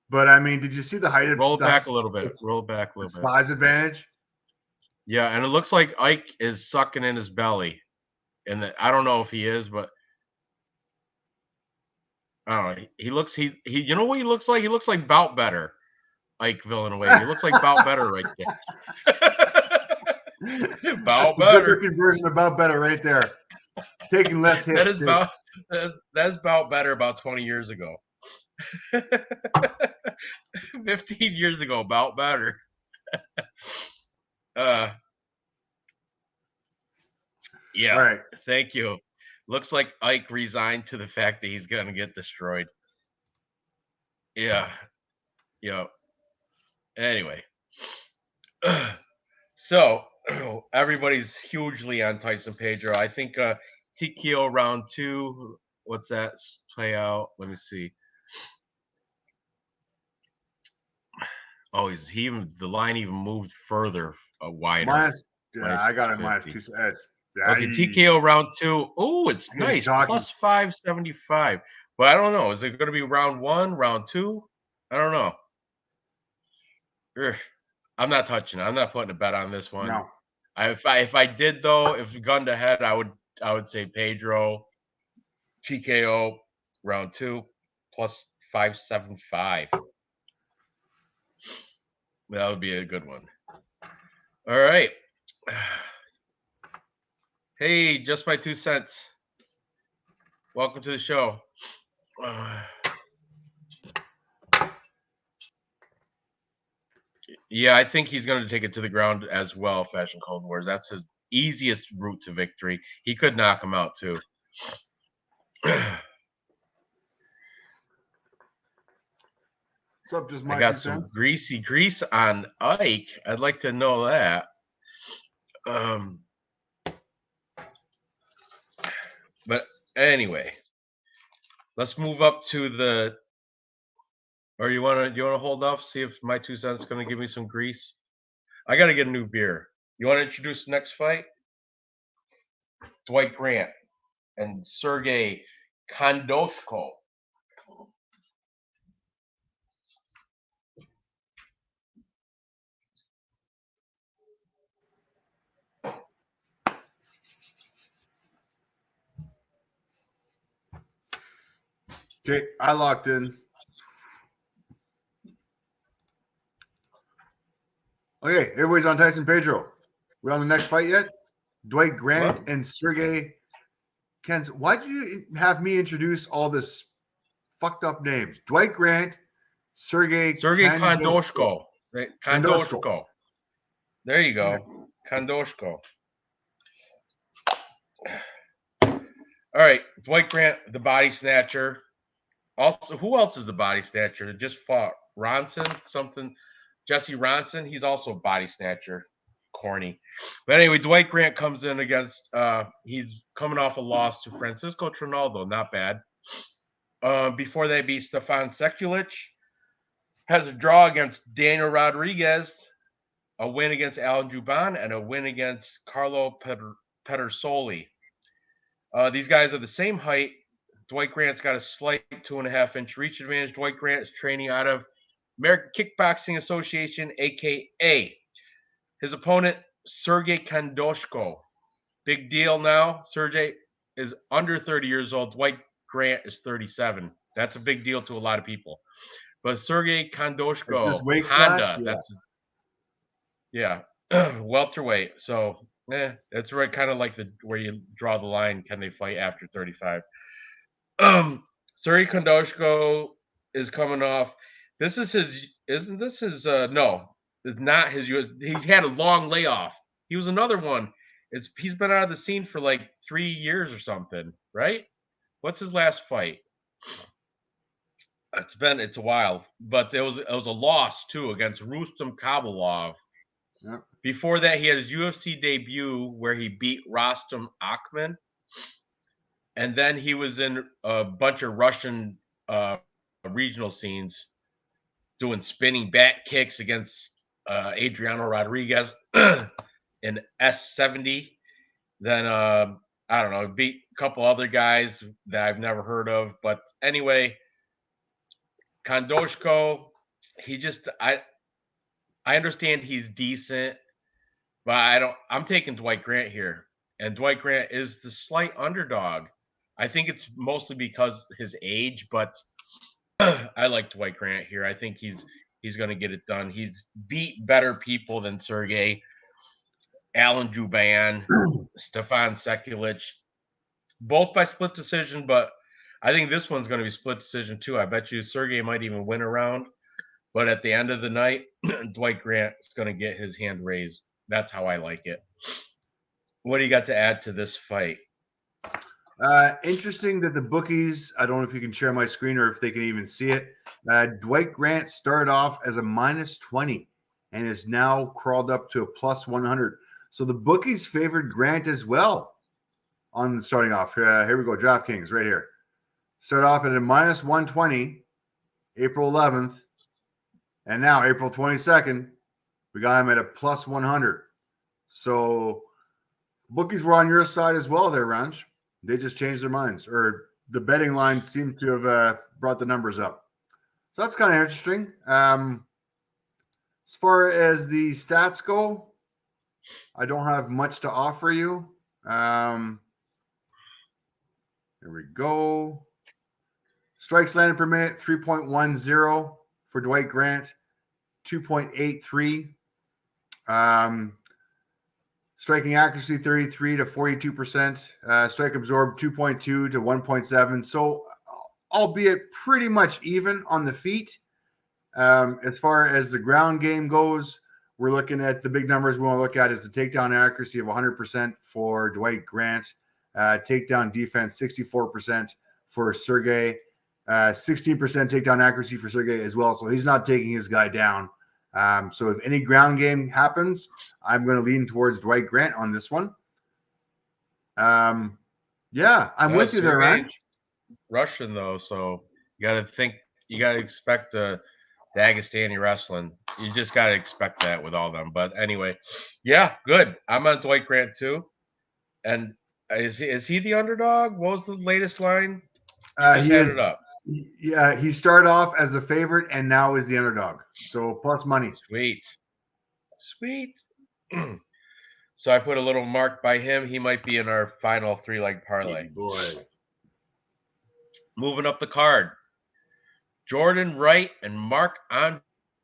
But I mean, did you see the height of roll it back a little bit? Roll it back a little bit. Size advantage. Yeah, and it looks like Ike is sucking in his belly, and I don't know if he is, but I don't know. He looks he you know what he looks like? He looks like Bout Better, Ike Villanueva. He looks like Bout Better right there. Bout Better. Good version of Bout Better right there. Taking less hits. That's Bout Better about 20 years ago. 15 years ago, Bout Better. Yeah. All right. Thank you. Looks like Ike resigned to the fact that he's gonna get destroyed. Yeah. Yeah. Anyway. So everybody's hugely on Tyson Pedro. I think TKO round 2. What's that play out? Let me see. Oh, the line even moved further wider. I got it minus 2. Okay, TKO round 2. Oh, it's nice. Plus 575. But I don't know. Is it going to be round 1, round 2? I don't know. I'm not touching it. I'm not putting a bet on this one. No. If I did though, if gun to head, I would say Pedro TKO round 2 plus 575. That would be a good one. All right. Hey, just my 2 cents. Welcome to the show. Yeah, I think he's going to take it to the ground as well, Fashion Cold Wars. That's his easiest route to victory. He could knock him out, too. What's up, just my I got some greasy grease on Ike. I'd like to know that. But anyway, let's move up to the. Or you want to hold off, see if my 2 cents is going to give me some grease? I got to get a new beer. You want to introduce the next fight? Dwight Grant and Sergey Kondoshko. Okay, I locked in. Okay, everybody's on Tyson Pedro. We on the next fight yet? Dwight Grant and Sergey. Why did you have me introduce all this fucked up names? Dwight Grant, Sergey Kondoshko. Kondoshko. There you go. Yeah. Kondoshko. All right, Dwight Grant, the body snatcher. Also, who else is the body snatcher that just fought? Ronson, something. Jesse Ronson, he's also a body snatcher. Corny. But anyway, Dwight Grant comes in against, he's coming off a loss to Francisco Trinaldo. Not bad. Before they beat Stefan Sekulic. Has a draw against Daniel Rodriguez, a win against Alan Juban, and a win against Carlo Pedersoli. These guys are the same height. Dwight Grant's got a slight 2.5-inch reach advantage. Dwight Grant is training out of American Kickboxing Association, a.k.a. his opponent, Sergey Kondoshko. Big deal now. Sergey is under 30 years old. Dwight Grant is 37. That's a big deal to a lot of people. But Sergey Kondoshko, Honda, that's welterweight. So That's right, kind of like where you draw the line. Can they fight after 35? Suri Kondoshko is coming off. This is his. Isn't this his? No, it's not his. He's had a long layoff. He was another one. He's been out of the scene for like 3 years or something, right? What's his last fight? It's a while, but it was a loss too against Rustam Kabalov. Yep. Before that, he had his UFC debut where he beat Rostam Akhman, and then he was in a bunch of Russian regional scenes doing spinning back kicks against Adriano Rodriguez in S70. Then I don't know, beat a couple other guys that I've never heard of. But anyway, Kondoshko, I understand he's decent, but I'm taking Dwight Grant here. And Dwight Grant is the slight underdog. I think it's mostly because his age, but I like Dwight Grant here. I think he's going to get it done. He's beat better people than Sergey, Alan Juban, Stefan Sekulic, both by split decision, but I think this one's going to be split decision too. I bet you Sergey might even win a round, but at the end of the night, Dwight Grant is going to get his hand raised. That's how I like it. What do you got to add to this fight? Interesting that the bookies, I don't know if you can share my screen or if they can even see it. Dwight Grant started off as a -20 and is now crawled up to a +100. So the bookies favored Grant as well on starting off. Here we go. DraftKings right here. Start off at a -120, April 11th. And now April 22nd, we got him at a +100. So bookies were on your side as well there, Ranj. They just changed their minds, or the betting lines seem to have brought the numbers up. So that's kind of interesting. As far as the stats go, I don't have much to offer you. Here we go. Strikes landed per minute, 3.10 for Dwight Grant, 2.83. Striking accuracy 33 to 42%. Strike absorbed 2.2 to 1.7. So, albeit pretty much even on the feet. As far as the ground game goes, we're looking at the big numbers we want to look at is the takedown accuracy of 100% for Dwight Grant. Takedown defense 64% for Sergey. 16% takedown accuracy for Sergey as well. So he's not taking his guy down. So if any ground game happens, I'm going to lean towards Dwight Grant on this one. Yeah, I'm with you there, Ranj. Russian though, so you got to expect Dagestani wrestling. You just got to expect that with all them. But anyway, yeah, good. I'm on Dwight Grant too. And is he the underdog? What was the latest line? He had it up. Yeah, he started off as a favorite and now is the underdog. So plus money. Sweet. So I put a little mark by him. He might be in our final 3-leg parlay. Hey boy. Moving up the card. Jordan Wright and Marc-Andre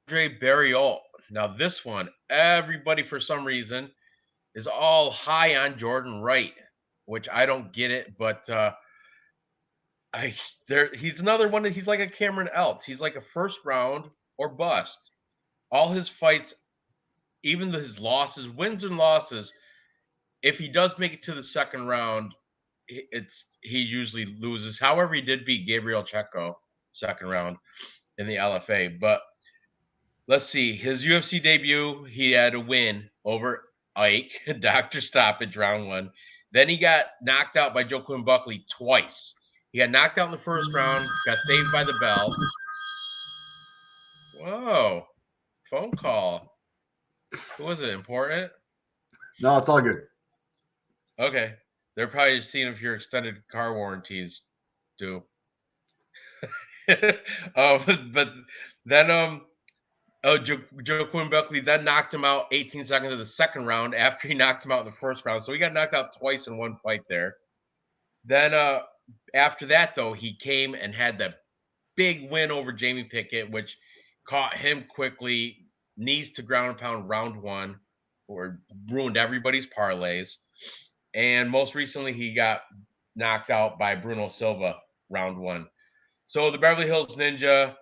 Barriault. Now this one, everybody for some reason is all high on Jordan Wright, which I don't get it, but he's another one that he's like a Cameron Eltz. He's like a first round or bust. All his fights, even his losses, wins and losses, if he does make it to the second round, he usually loses. However, he did beat Gabriel Checo second round in the LFA. But let's see, his UFC debut, he had a win over Ike, Dr. Stoppage, round 1. Then he got knocked out by Joaquin Buckley twice. He got knocked out in the first round, got saved by the bell. Whoa, phone call. Who was it? Important? No, it's all good. Okay. They're probably seeing if your extended car warranties do. But then Joaquin Buckley then knocked him out 18 seconds of the second round after he knocked him out in the first round. So he got knocked out twice in one fight there. Then after that, though, he came and had that big win over Jamie Pickett, which caught him quickly, knees to ground and pound round 1. or ruined everybody's parlays. And most recently, he got knocked out by Bruno Silva round 1. So the Beverly Hills Ninja,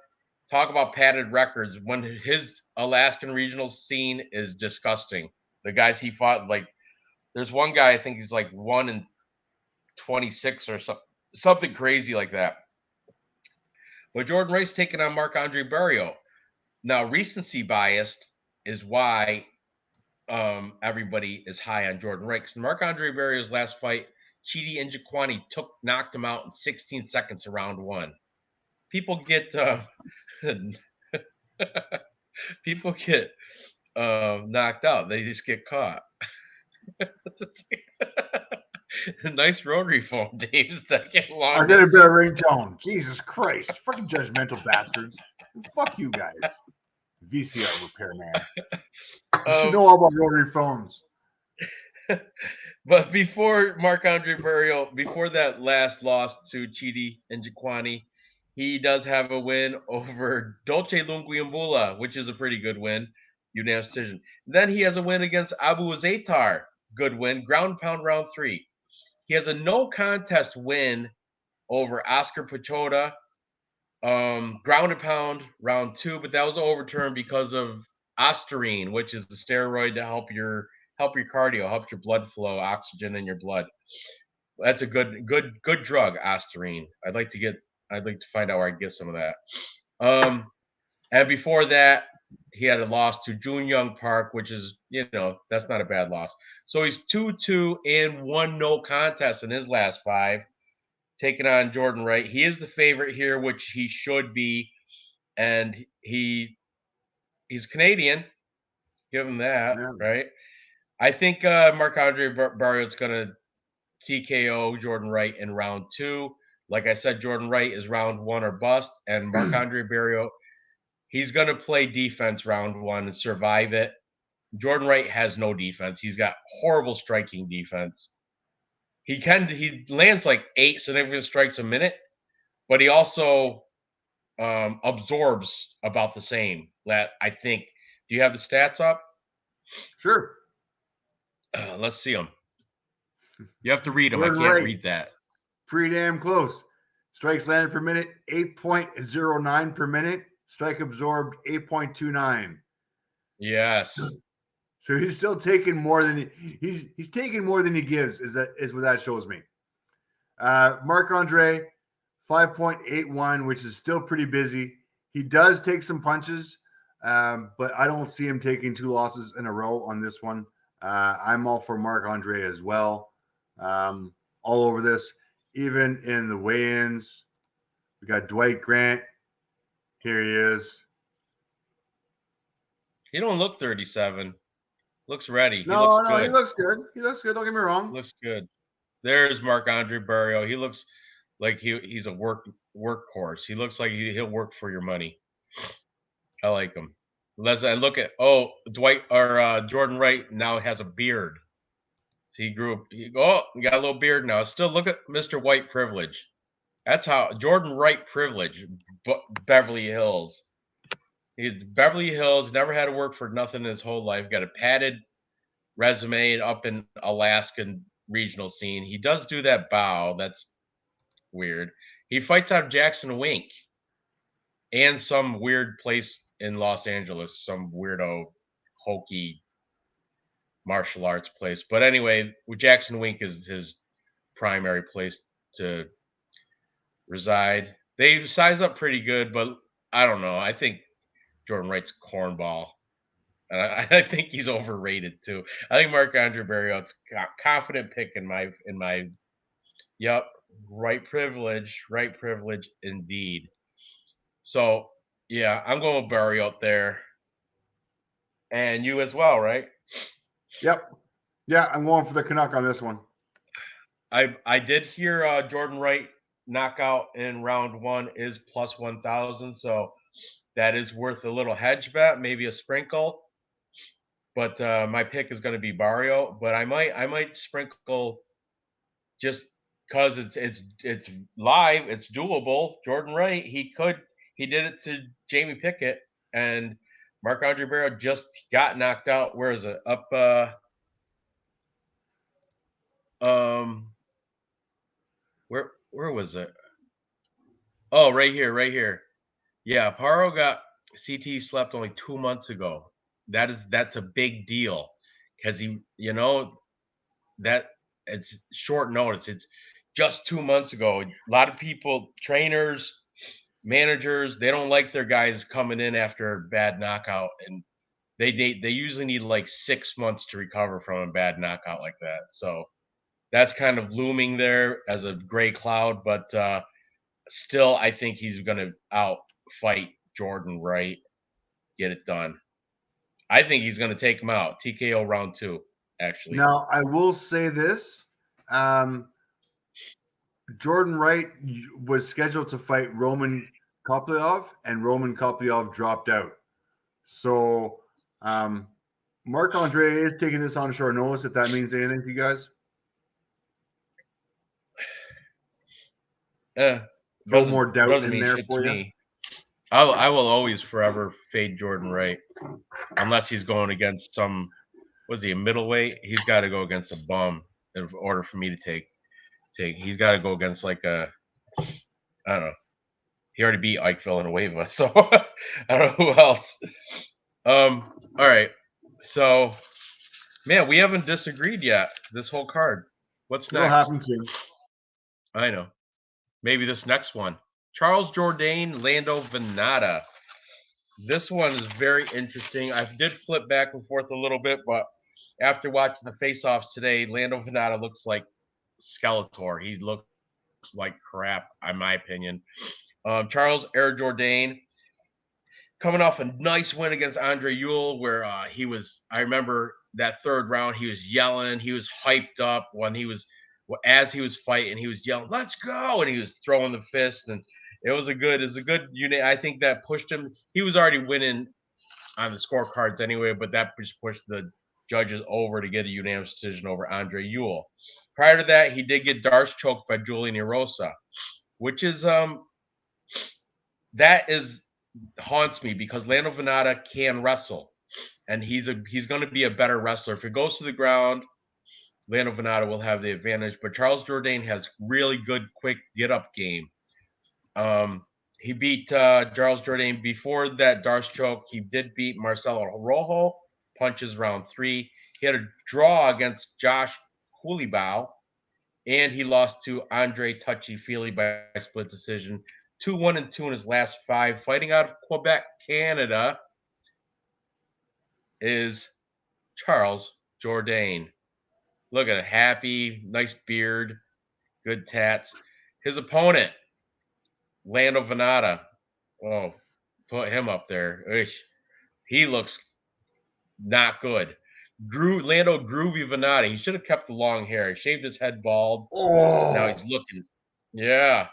talk about padded records. When his Alaskan regional scene is disgusting. The guys he fought, like, there's one guy, I think he's like 1-26 or something crazy like that. But Jordan Wright's taking on Marc-Andre Barriault. Now, recency biased is why everybody is high on Jordan Wright. Because Marc-Andre Barriault's last fight, Chidi Njokuani knocked him out in 16 seconds of round 1. People get knocked out. They just get caught. Nice rotary phone, Dave. Second long. I got a better ringtone. Jesus Christ. Fucking judgmental bastards. Fuck you guys. VCR repairman. You should know all about rotary phones. But before Marc-Andre Barriault, before that last loss to Chidi Njokuani, he does have a win over Dolce Lunguiambula, which is a pretty good win. Unanimous decision. Then he has a win against Abu Azaitar. Good win. Ground pound round 3. He has a no contest win over Oscar Pichota. Ground and pound round 2, but that was overturned because of Ostarine, which is the steroid to help your cardio, help your blood flow, oxygen in your blood. That's a good drug, Ostarine. I'd like to find out where I can get some of that. And before that, he had a loss to Jun Young Park, which is, that's not a bad loss. So he's 2-2 and 1 no contest in his last 5, taking on Jordan Wright. He is the favorite here, which he should be, and he's Canadian. Give him that, right? I think Marc-Andre Barriault's going to TKO Jordan Wright in round 2. Like I said, Jordan Wright is round 1 or bust, and Marc-Andre Barriault, he's going to play defense round 1 and survive it. Jordan Wright has no defense. He's got horrible striking defense. He lands like 8 significant strikes a minute, but he also absorbs about the same. That I think. Do you have the stats up? Sure. Let's see them. You have to read them. Jordan I can't read that. Pretty damn close. Strikes landed per minute, 8.09 per minute. Strike absorbed, 8.29. Yes. So he's still taking more than he's taking more than he gives. Is what that shows me. Marc-Andre, 5.81, which is still pretty busy. He does take some punches, but I don't see him taking 2 losses in a row on this one. I'm all for Marc-Andre as well. All over this, even in the weigh-ins. We got Dwight Grant. Here he is. He don't look 37. Looks ready. He looks good. He looks good. Don't get me wrong. Looks good. There's Marc-Andre Barriault. He looks like he's a workhorse. He looks like he'll work for your money. I like him. I look at Dwight or Jordan Wright now has a beard. So he got a little beard now. Still look at Mr. White privilege. That's how Jordan Wright privilege. Beverly Hills. Beverly Hills, never had to work for nothing in his whole life. Got a padded resume up in Alaskan regional scene. He does do that bow. That's weird. He fights out of Jackson Wink and some weird place in Los Angeles, some weirdo, hokey martial arts place. But anyway, Jackson Wink is his primary place to reside. They size up pretty good, but I don't know. I think Jordan Wright's cornball. And I think he's overrated too. I think Marc-Andre Barriault's confident pick in my right privilege indeed. So yeah, I'm going with Barriault there. And you as well, right? Yep. Yeah, I'm going for the Canuck on this one. I did hear Jordan Wright knockout in round 1 is plus 1,000, so that is worth a little hedge bet, maybe a sprinkle. But my pick is going to be Barriault, but I might sprinkle just because it's live, it's doable. Jordan Wright, he did it to Jamie Pickett, and Marc-Andre Barrera just got knocked out. Where is it? Up where was it? Oh, right here. Yeah, Paro got CT slept only 2 months ago. That's a big deal because that it's short notice. It's just 2 months ago. A lot of people, trainers, managers, they don't like their guys coming in after a bad knockout, and they usually need like 6 months to recover from a bad knockout like that. So that's kind of looming there as a gray cloud, but still, I think he's going to outfight Jordan Wright, get it done. I think he's going to take him out. TKO round 2, actually. Now, I will say this. Jordan Wright was scheduled to fight Roman Kopylov, and Roman Kopylov dropped out. So Marc-Andre is taking this on short notice, if that means anything to you guys. No more doubt in there for you. Me. I will always forever fade Jordan Wright, unless he's going against some. Was he a middleweight? He's got to go against a bum in order for me to take. He's got to go against like a. I don't know. He already beat Ike Villanueva, so I don't know who else. All right. So, man, we haven't disagreed yet. This whole card. What's next? It'll happen soon. I know. Maybe this next one. Charles Jourdain, Lando Venata. This one is very interesting. I did flip back and forth a little bit, but after watching the face-offs today, Lando Venata looks like Skeletor. He looks like crap, in my opinion. Charles Jourdain coming off a nice win against Andre Ewell, where he was. I remember that third round, he was yelling, he was hyped up as he was fighting, he was yelling, "Let's go!" and he was throwing the fist, and it was a good unit. I think that pushed him. He was already winning on the scorecards anyway, but that just pushed the judges over to get a unanimous decision over Andre Ewell. Prior to that, he did get Darce choked by Julian Erosa, which is haunts me because Lando Venata can wrestle, and he's going to be a better wrestler. If it goes to the ground, Lando Venata will have the advantage, but Charles Jourdain has really good, quick get-up game. He beat Charles Jourdain before that Darce choke. He did beat Marcelo Rojo, punches round 3. He had a draw against Josh Culibao, and he lost to Andre Touchy-Feely by split decision. 2-1-2 in his last 5. Fighting out of Quebec, Canada, is Charles Jourdain. Look at it. Happy, nice beard, good tats. His opponent, Lando Venata. Oh, put him up there. Ish. He looks not good. Lando Groovy Venata. He should have kept the long hair. He shaved his head bald. Oh. Now he's looking. Yeah.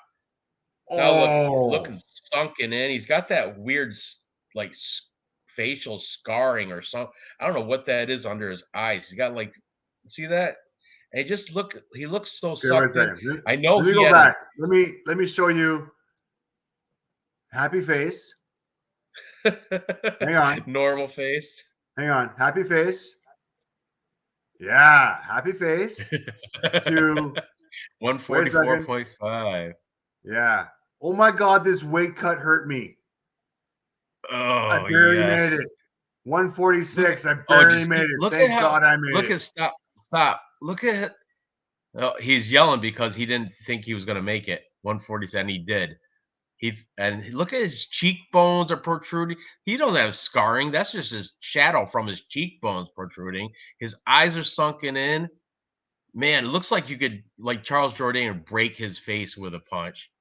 Now he's looking sunken in. He's got that weird, like, facial scarring or something. I don't know what that is under his eyes. He's got like, see that? And he looks so sucked in. I know. Let me go back. Let me show you. Happy face. Hang on. Normal face. Hang on. Happy face. Yeah, happy face. To 144.5. Yeah. Oh my God, this weight cut hurt me. Oh, I barely made it. 146. I barely made it. Thank God I made it. Stop. Look at it. Oh, he's yelling because he didn't think he was going to make it. 147. He did. And look at his cheekbones are protruding. He don't have scarring. That's just his shadow from his cheekbones protruding. His eyes are sunken in. Man, it looks like you could, like Charles Jourdain, break his face with a punch.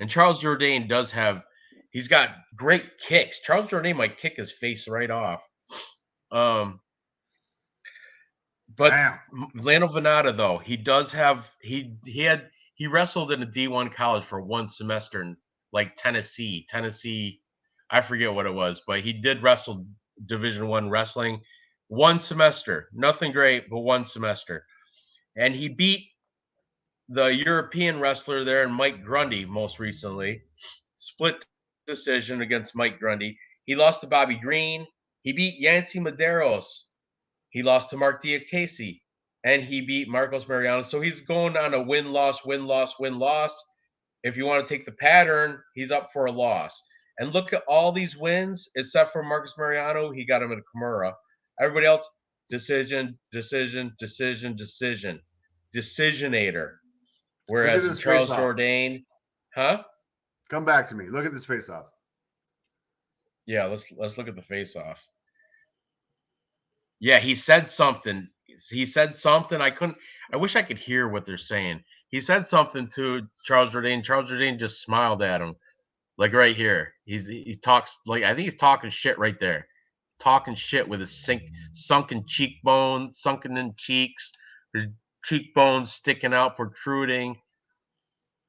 And Charles Jourdain he's got great kicks. Charles Jourdain might kick his face right off. But damn. Lando Venata, though, he wrestled in a D1 college for 1 semester in like Tennessee, I forget what it was, but he did wrestle Division I wrestling 1 semester. Nothing great, but 1 semester. And he beat the European wrestler there, Mike Grundy, most recently. Split decision against Mike Grundy. He lost to Bobby Green. He beat Yancy Medeiros. He lost to Mark Diakase. And he beat Marcos Mariano. So he's going on a win-loss, win-loss, win-loss. If you want to take the pattern, he's up for a loss. And look at all these wins, except for Marcos Mariano. He got him in a Kimura. Everybody else, decision, decision, decision, decision. Decisionator. Whereas in Charles Jourdain, huh? Come back to me. Look at this face-off. Yeah, let's look at the face-off. Yeah, he said something. He said something. I wish I could hear what they're saying. He said something to Charles Jourdain. Charles Jourdain just smiled at him, like right here. He talks like, I think he's talking shit right there, talking shit with his sunken cheekbones, sunken in cheeks, his cheekbones sticking out, protruding.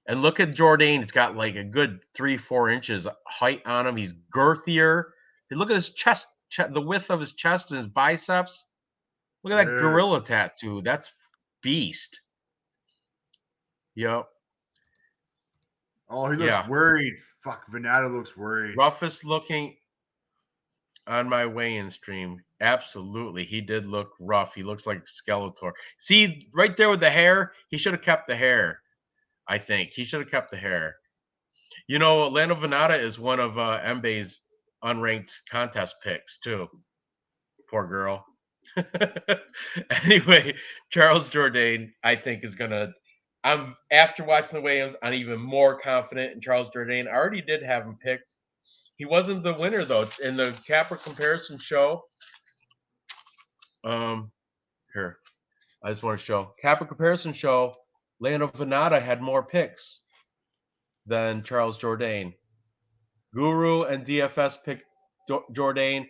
And look at Jourdain. He's got like a good 3-4 inches height on him. He's girthier. Look at his chest, the width of his chest and his biceps. Look at that gorilla tattoo. That's beast. Yep. Oh, he looks worried. Fuck, Vannata looks worried. Roughest looking on my weigh-in stream. Absolutely. He did look rough. He looks like Skeletor. See, right there with the hair, he should have kept the hair. I think he should have kept the hair. You know, Lando Vannata is one of Mbe's unranked contest picks too. Poor girl. Anyway, Charles Jourdain, I think, is gonna. I'm after watching the weigh-ins, I'm even more confident in Charles Jourdain. I already did have him picked. He wasn't the winner though in the Capper comparison show. Here, I just want to show Capper comparison show. Lando Vannata had more picks than Charles Jourdain. Guru and DFS picked Jourdain.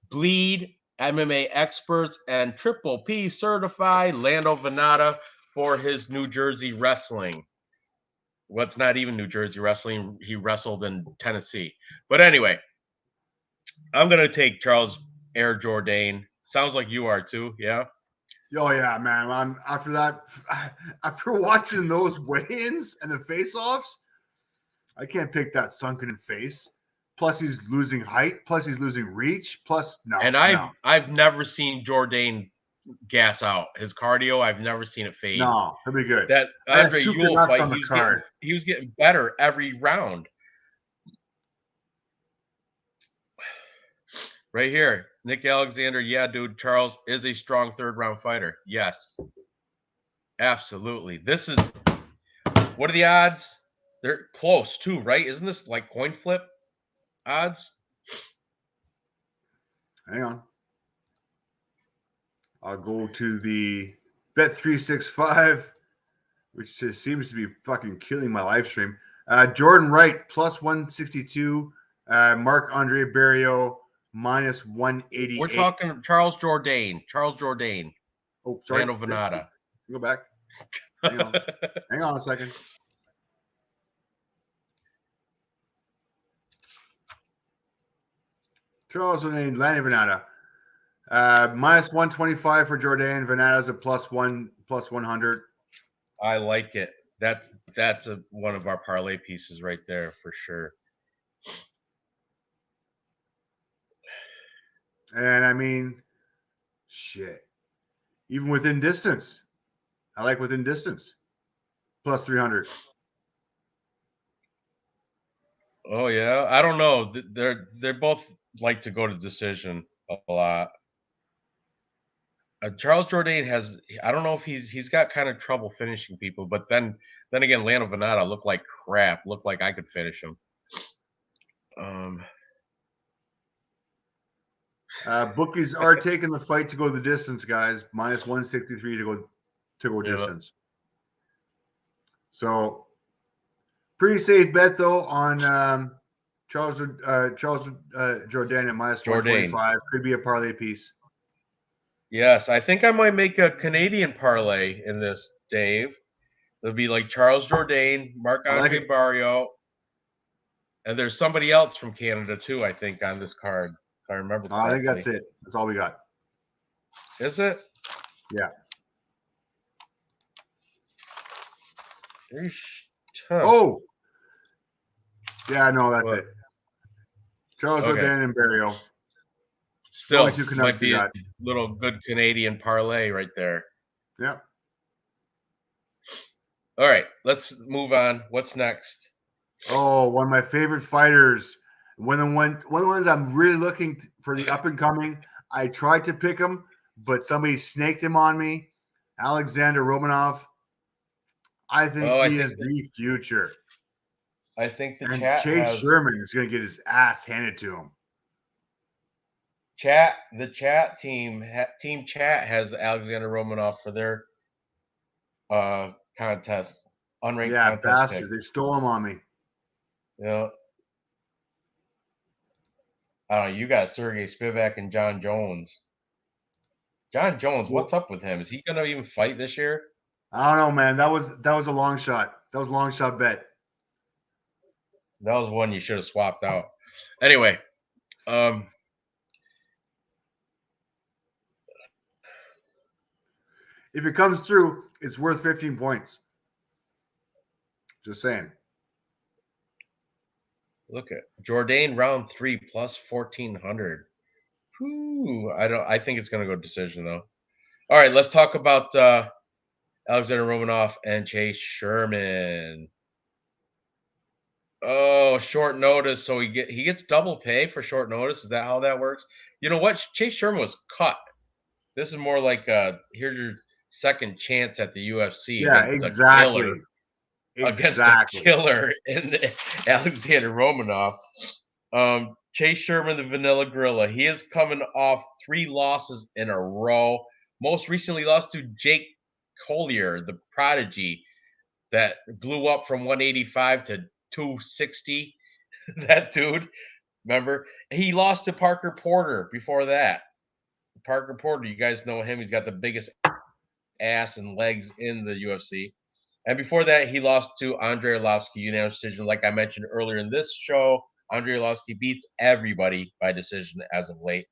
Bleed, MMA experts, and Triple P certified Lando Vannata for his New Jersey wrestling. What's not even New Jersey wrestling? He wrestled in Tennessee. But anyway, I'm going to take Charles Air Jourdain. Sounds like you are too, yeah? Oh, yeah, man. After watching those weigh-ins and the face-offs, I can't pick that sunken face. Plus, he's losing height. Plus, he's losing reach. Plus, no. And I've never seen Jourdain gas out. His cardio, I've never seen it fade. No, he'll be good. That Andre Ewell fight, he was getting better every round. Right here, Nick Alexander. Yeah, dude, Charles is a strong third-round fighter. Yes, absolutely. This is, what are the odds? They're close too, right? Isn't this like coin flip odds? Hang on. I'll go to the Bet365, which just seems to be fucking killing my live stream. Jordan Wright, plus 162. Marc-Andre Barriault, minus 188. We're talking Charles Jourdain. Charles Jourdain. Oh, sorry. Lando Vannata. Go back. Hang on. Hang on a second. Charles Jourdain, Lando Vannata. Minus 125 for Jourdain. Vannata's a plus 100. I like it. That's one of our parlay pieces right there for sure. And I mean, shit. Even within distance. I like within distance. Plus 300. Oh yeah. I don't know. They're both like to go to decision a lot. Charles Jourdain has, I don't know if he's got kind of trouble finishing people, but then again, Lando Vannata looked like crap. Looked like I could finish him. Bookies are taking the fight to go the distance, guys. Minus 163 to go distance. So pretty safe bet though on Charles Jourdain at minus 125. Could be a parlay piece. Yes, I think I might make a Canadian parlay in this, Dave. It'll be like Charles Jourdain, Marc-Andre Barriault, and there's somebody else from Canada too, I think, on this card. If I remember correctly. I think that's it. That's all we got. Is it? Yeah. Oh. Yeah, no, that's it. Charles Okay. O'Dan and Barrio. Still, Only two might Canucks we be a got. little good Canadian parlay right there. Yeah. All right, let's move on. What's next? Oh, one of my favorite fighters. One of the ones I'm really looking for the up and coming. I tried to pick him, but somebody snaked him on me. Alexander Romanov. I think he is the future. I think the And chat Chase has Sherman is going to get his ass handed to him. the chat team team chat has Alexander Romanov for their contest, unranked Yeah, contest bastard. pick. They stole him on me. You know, I don't know. You got Sergey Spivak and John Jones. John Jones, what's up with him? Is he gonna even fight this year? I don't know, man. That was a long shot. That was a long shot bet. That was one you should have swapped out. Anyway, if it comes through, it's worth 15 points. Just saying. look at Jourdain round 3 plus 1400. I think it's gonna go decision though. All right, let's talk about Alexander Romanov and Chase Sherman. Oh, short notice, so he gets double pay for short notice. Is that how that works? You know what? Chase Sherman was cut. This is more like here's your second chance at the UFC Yeah, against exactly. a killer in Alexander Romanov. Chase Sherman, the Vanilla Gorilla, he is coming off 3 losses in a row. Most recently lost to Jake Collier, the prodigy that blew up from 185 to 260. That dude, remember? He lost to Parker Porter before that. Parker Porter, you guys know him. He's got the biggest ass and legs in the UFC. And before that, he lost to Andrei Arlovski, unanimous decision. Like I mentioned earlier in this show, Andrei Arlovski beats everybody by decision as of late.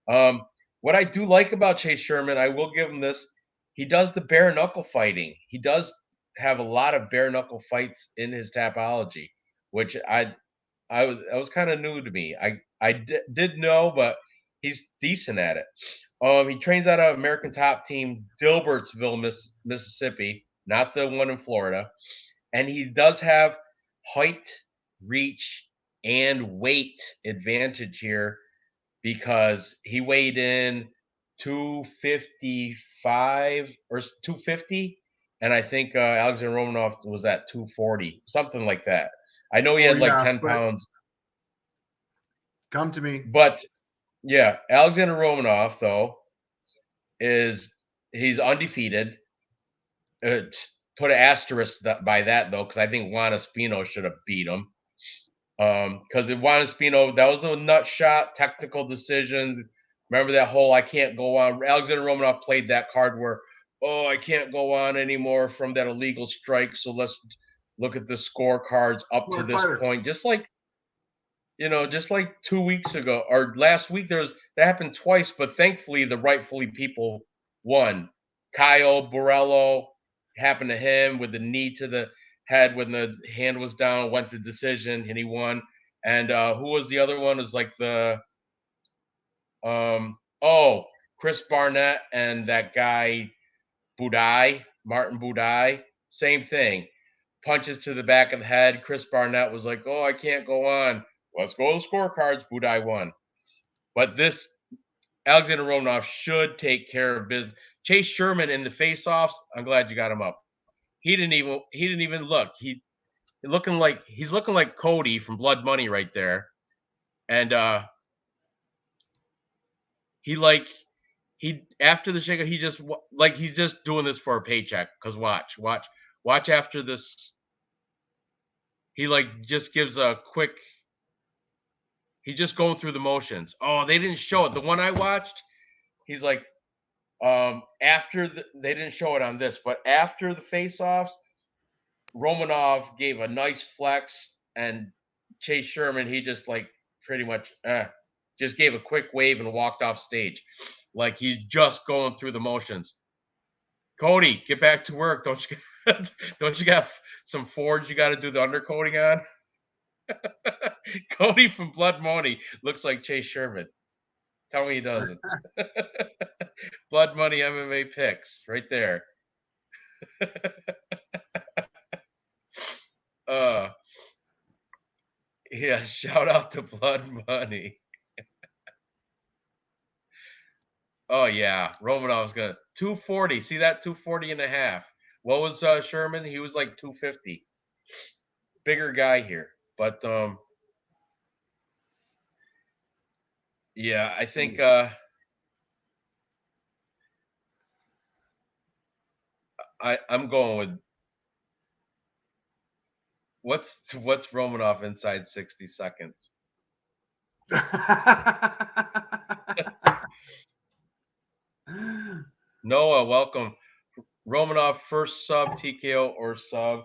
What I do like about Chase Sherman, I will give him this. He does the bare knuckle fighting. He does have a lot of bare knuckle fights in his tapology, which I was kind of new to me. I did know, but he's decent at it. He trains out of American Top Team, Dilbertsville, Mississippi, not the one in Florida, and he does have height, reach, and weight advantage here because he weighed in 255 or 250, and I think Alexander Romanov was at 240, something like that. I know he had like 10 pounds. Come to me. But yeah, Alexander Romanov though he's undefeated. Put an asterisk by that though, because I think Juan Espino should have beat him. Because Juan Espino, that was a nut shot, technical decision. Remember that whole I can't go on. Alexander Romanov played that card where, I can't go on anymore from that illegal strike. So let's look at the scorecards up to this point. Just like 2 weeks ago or last week, that happened twice, but thankfully the rightfully people won. Kyle Borello happened to him with the knee to the head when the hand was down, went to decision, and he won. And who was the other one? It was like the Chris Barnett and that guy Martin Budai, same thing. Punches to the back of the head. Chris Barnett was like, I can't go on. Let's go to the scorecards. Budai won. But this Alexander Romanov should take care of business. Chase Sherman in the face-offs, I'm glad you got him up. He didn't even look. He's looking like Cody from Blood Money right there. And he after the shake, he's just doing this for a paycheck. Because watch after this. He just gives a quick. He's just going through the motions. Oh, they didn't show it. The one I watched, he's like, they didn't show it on this, but after the face-offs, Romanov gave a nice flex, and Chase Sherman, he just pretty much just gave a quick wave and walked off stage. Like he's just going through the motions. Cody, get back to work. Don't you got some forge you got to do the undercoating on? Cody from Blood Money looks like Chase Sherman. Tell me he doesn't. Blood Money MMA picks right there. Yeah, shout out to Blood Money. Oh yeah, Romanov's gonna 240. See that 240 and a half. What was Sherman? He was like 250. Bigger guy here, but yeah, I think I'm going with what's Romanov inside 60 seconds. Noah, welcome. Romanov first sub TKO or sub.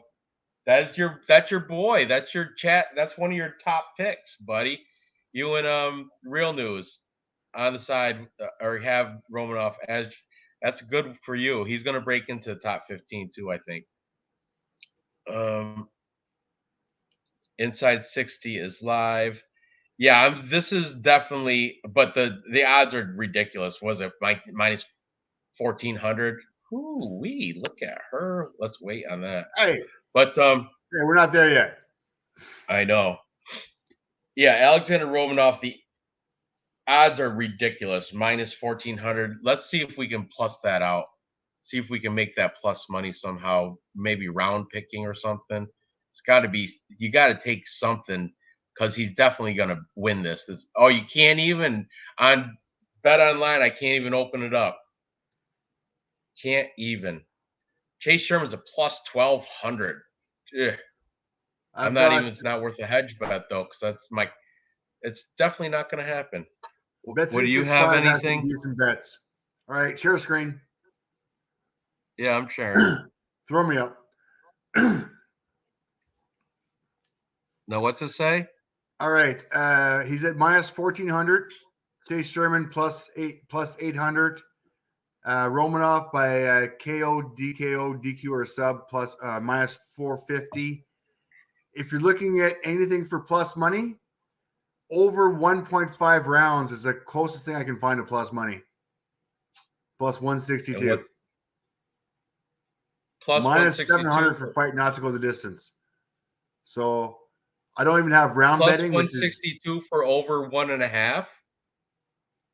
That's your boy. That's your chat. That's one of your top picks, buddy. You and Real News on the side or have Romanov as that's good for you. He's going to break into the top 15 too, I think. Inside 60 is live. Yeah, this is definitely, but the odds are ridiculous. Was it minus 1,400? Ooh, look at her. Let's wait on that. Hey, but yeah, we're not there yet. I know. Yeah, Alexander Romanov. The odds are ridiculous. Minus 1,400. Let's see if we can plus that out. See if we can make that plus money somehow. Maybe round picking or something. It's got to be. You got to take something because he's definitely going to win this. You can't even on Bet Online. I can't even open it up. Can't even. Chase Sherman's a plus 1,200. I'm not even. It's not worth a hedge bet though, because that's my. It's definitely not going to happen. Bet do you have anything? Decent bets. All right, share screen. Yeah, I'm sharing. Throw me up. Now, what's it say? All right, he's at minus 1,400. Chase Sherman plus 800. Romanov by KO, DQ, or sub plus minus 450. If you're looking at anything for plus money, over 1.5 rounds is the closest thing I can find to plus money. Plus 162. Plus minus 700 for fight not to go the distance. So I don't even have round plus betting. Plus 162 for over 1.5.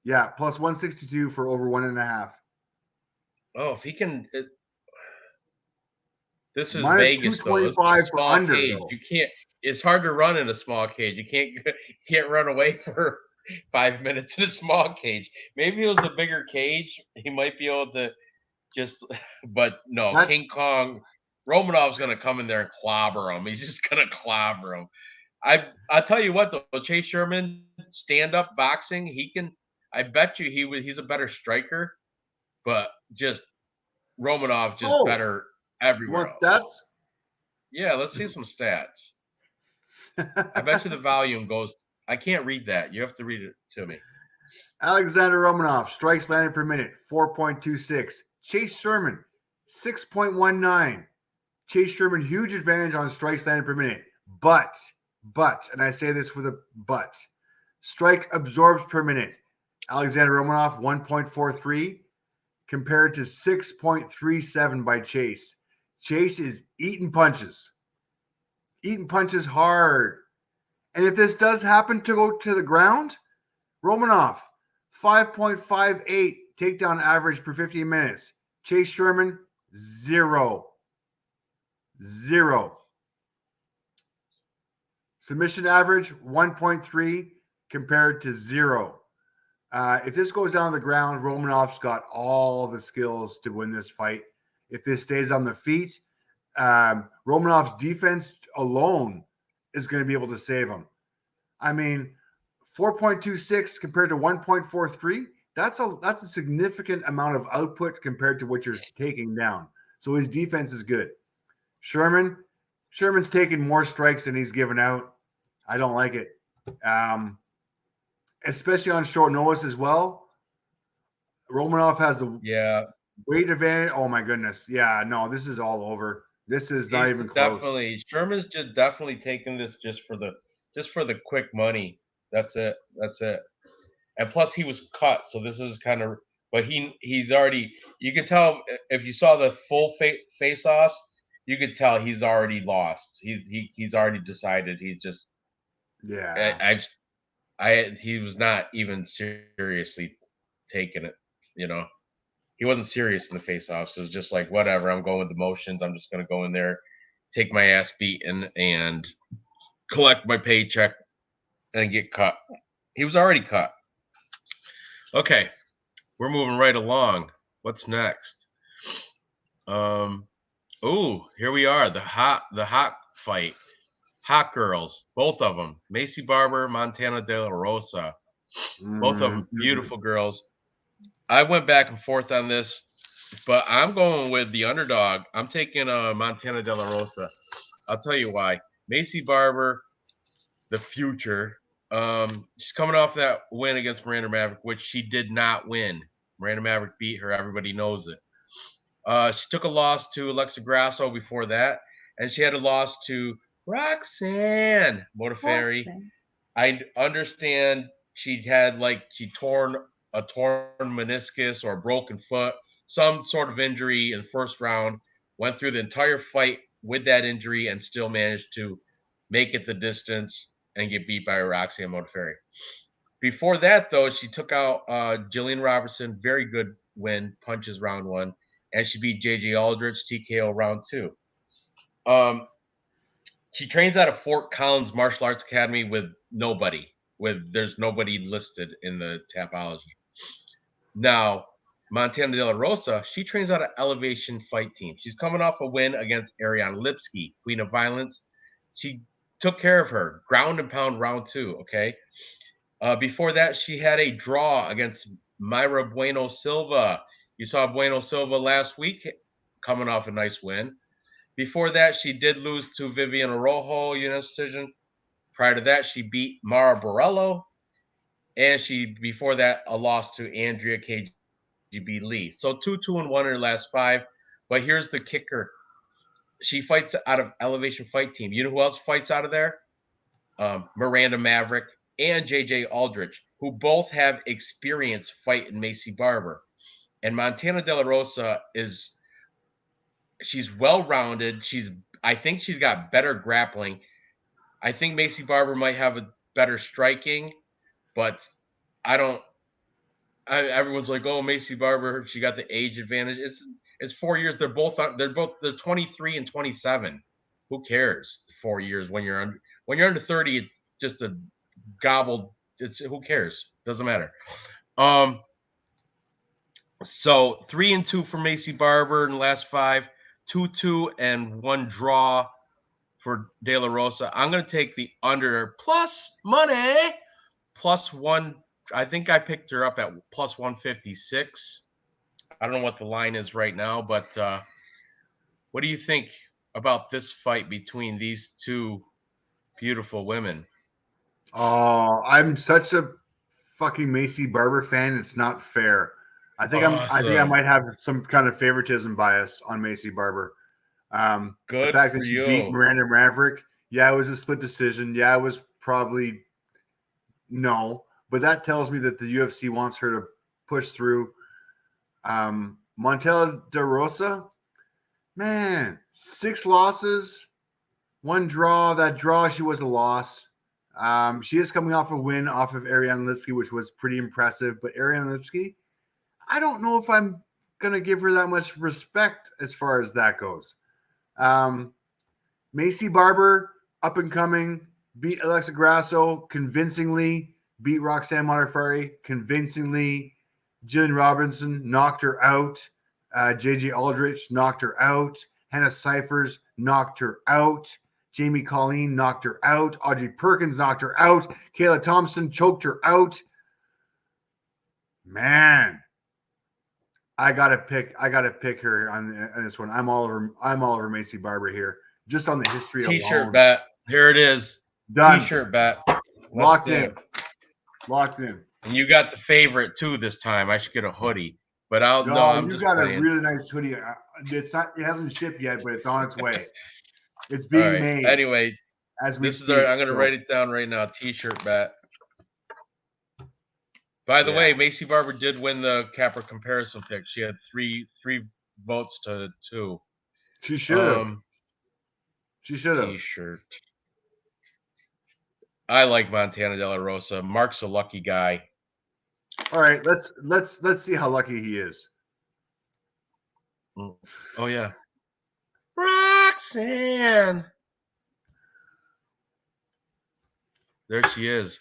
Yeah, plus 162 for over 1.5. Oh, if he can. This is minus Vegas, though. It's a small cage. You can't. It's hard to run in a small cage. You can't run away for 5 minutes in a small cage. Maybe it was the bigger cage. He might be able to just. But no, King Kong. Romanov's going to come in there and clobber him. He's just going to clobber him. I'll tell you what, though. Chase Sherman, stand-up boxing, he can. I bet you he's a better striker, but just Romanov just better everywhere. You want stats? Yeah, let's see some stats. I bet you the volume goes. I can't read that. You have to read it to me. Alexander Romanov, strikes landed per minute, 4.26. Chase Sherman, 6.19. Chase Sherman, huge advantage on strikes landed per minute. But, and I say this with a but, strike absorbs per minute. Alexander Romanov, 1.43 compared to 6.37 by Chase. Chase is eating punches hard. And if this does happen to go to the ground, Romanov, 5.58 takedown average per 15 minutes. Chase Sherman, 0. Submission average, 1.3 compared to 0. If this goes down to the ground, Romanov's got all the skills to win this fight. If this stays on the feet, Romanov's defense alone is going to be able to save him. I mean, 4.26 compared to 1.43, that's a significant amount of output compared to what you're taking down. So his defense is good. Sherman's taking more strikes than he's given out. I don't like it. Especially on short notice as well. Romanov has a weight advantage. Oh my goodness. Yeah, no, this is all over. This is not even close. Sherman's just definitely taking this just for the just for the quick money. That's it. And plus, he was cut, so this is kind of. But he's already. You could tell if you saw the full face-offs. You could tell he's already lost. He's already decided. He's just. Yeah. He was not even seriously taking it. He wasn't serious in the face-offs. It was just like, whatever. I'm going with the motions. I'm just going to go in there, take my ass beaten, and collect my paycheck and get cut. He was already cut. Okay, we're moving right along. What's next? Here we are. The hot fight. Hot girls, both of them. Macy Barber, Montana De La Rosa. Both of them beautiful girls. I went back and forth on this, but I'm going with the underdog. I'm taking Montana De La Rosa. I'll tell you why. Macy Barber, the future. She's coming off that win against Miranda Maverick, which she did not win. Miranda Maverick beat her. Everybody knows it. She took a loss to Alexa Grasso before that, and she had a loss to Roxanne Modafferi. I understand she torn a torn meniscus or a broken foot, some sort of injury in the first round, went through the entire fight with that injury and still managed to make it the distance and get beat by Roxanne Modafferi. Before that, though, she took out Jillian Robertson, very good win, punches round 1, and she beat J.J. Aldrich, TKO round 2. She trains out of Fort Collins Martial Arts Academy with nobody. There's nobody listed in the Tapology. Now, Montana De La Rosa, she trains out of Elevation Fight Team. She's coming off a win against Ariane Lipsky, Queen of Violence. She took care of her, ground and pound round 2, okay? Before that, she had a draw against Myra Bueno Silva. You saw Bueno Silva last week coming off a nice win. Before that, she did lose to Vivian Araujo, decision. Prior to that, she beat Mara Borello. And before that, a loss to Andrea KGB Lee. So 2-1 in her last 5. But here's the kicker. She fights out of Elevation Fight Team. You know who else fights out of there? Miranda Maverick and J.J. Aldrich, who both have experience fighting Macy Barber. And Montana De La Rosa she's well-rounded. I think she's got better grappling. I think Macy Barber might have a better striking, but everyone's like, oh, Macy Barber, she got the age advantage. It's 4 years. They're 23 and 27. Who cares? 4 years when you're under 30, it's just a gobbled. Who cares? Doesn't matter. So 3-2 for Macy Barber in the last 5, 2-2 and 1 draw for De La Rosa. I'm going to take the under plus money, plus 1. I think I picked her up at plus 156. I don't know what the line is right now, but what do you think about this fight between these two beautiful women? Oh, I'm such a fucking Macy Barber fan. It's not fair. I think I might have some kind of favoritism bias on Macy Barber. Good the fact for that she you. beat Miranda Maverick, yeah, it was a split decision. Yeah, it was probably no, but that tells me that the UFC wants her to push through. Montana De Rosa, man, 6 losses, 1 draw. That draw, she was a loss. She is coming off a win off of Ariane Lipsky, which was pretty impressive. But Ariane Lipsky, I don't know if I'm going to give her that much respect as far as that goes. Macy Barber, up and coming, beat Alexa Grasso convincingly, beat Roxanne Modafferi convincingly. Jillian Robinson knocked her out. J.J. Aldrich knocked her out. Hannah Cyphers knocked her out. Jamie Colleen knocked her out. Audrey Perkins knocked her out. Kayla Thompson choked her out. Man, I gotta pick her on this one. I'm all over Macy Barber here, just on the history. T-shirt alone. bet. Here it is. Done. T-shirt bet. Locked in. And you got the favorite too this time. I should get a hoodie, but I'm just playing. A really nice hoodie. It hasn't shipped yet, but it's on its way. It's being made. Anyway, as we This is speak. I'm going to write it down right now. T-shirt bet. By the way, Macy Barber did win the Capper comparison pick. She had three votes to 2. She should have. She should have. T-shirt. I like Montana De La Rosa. Mark's a lucky guy. All right, let's see how lucky he is. Oh yeah, Roxanne. There she is.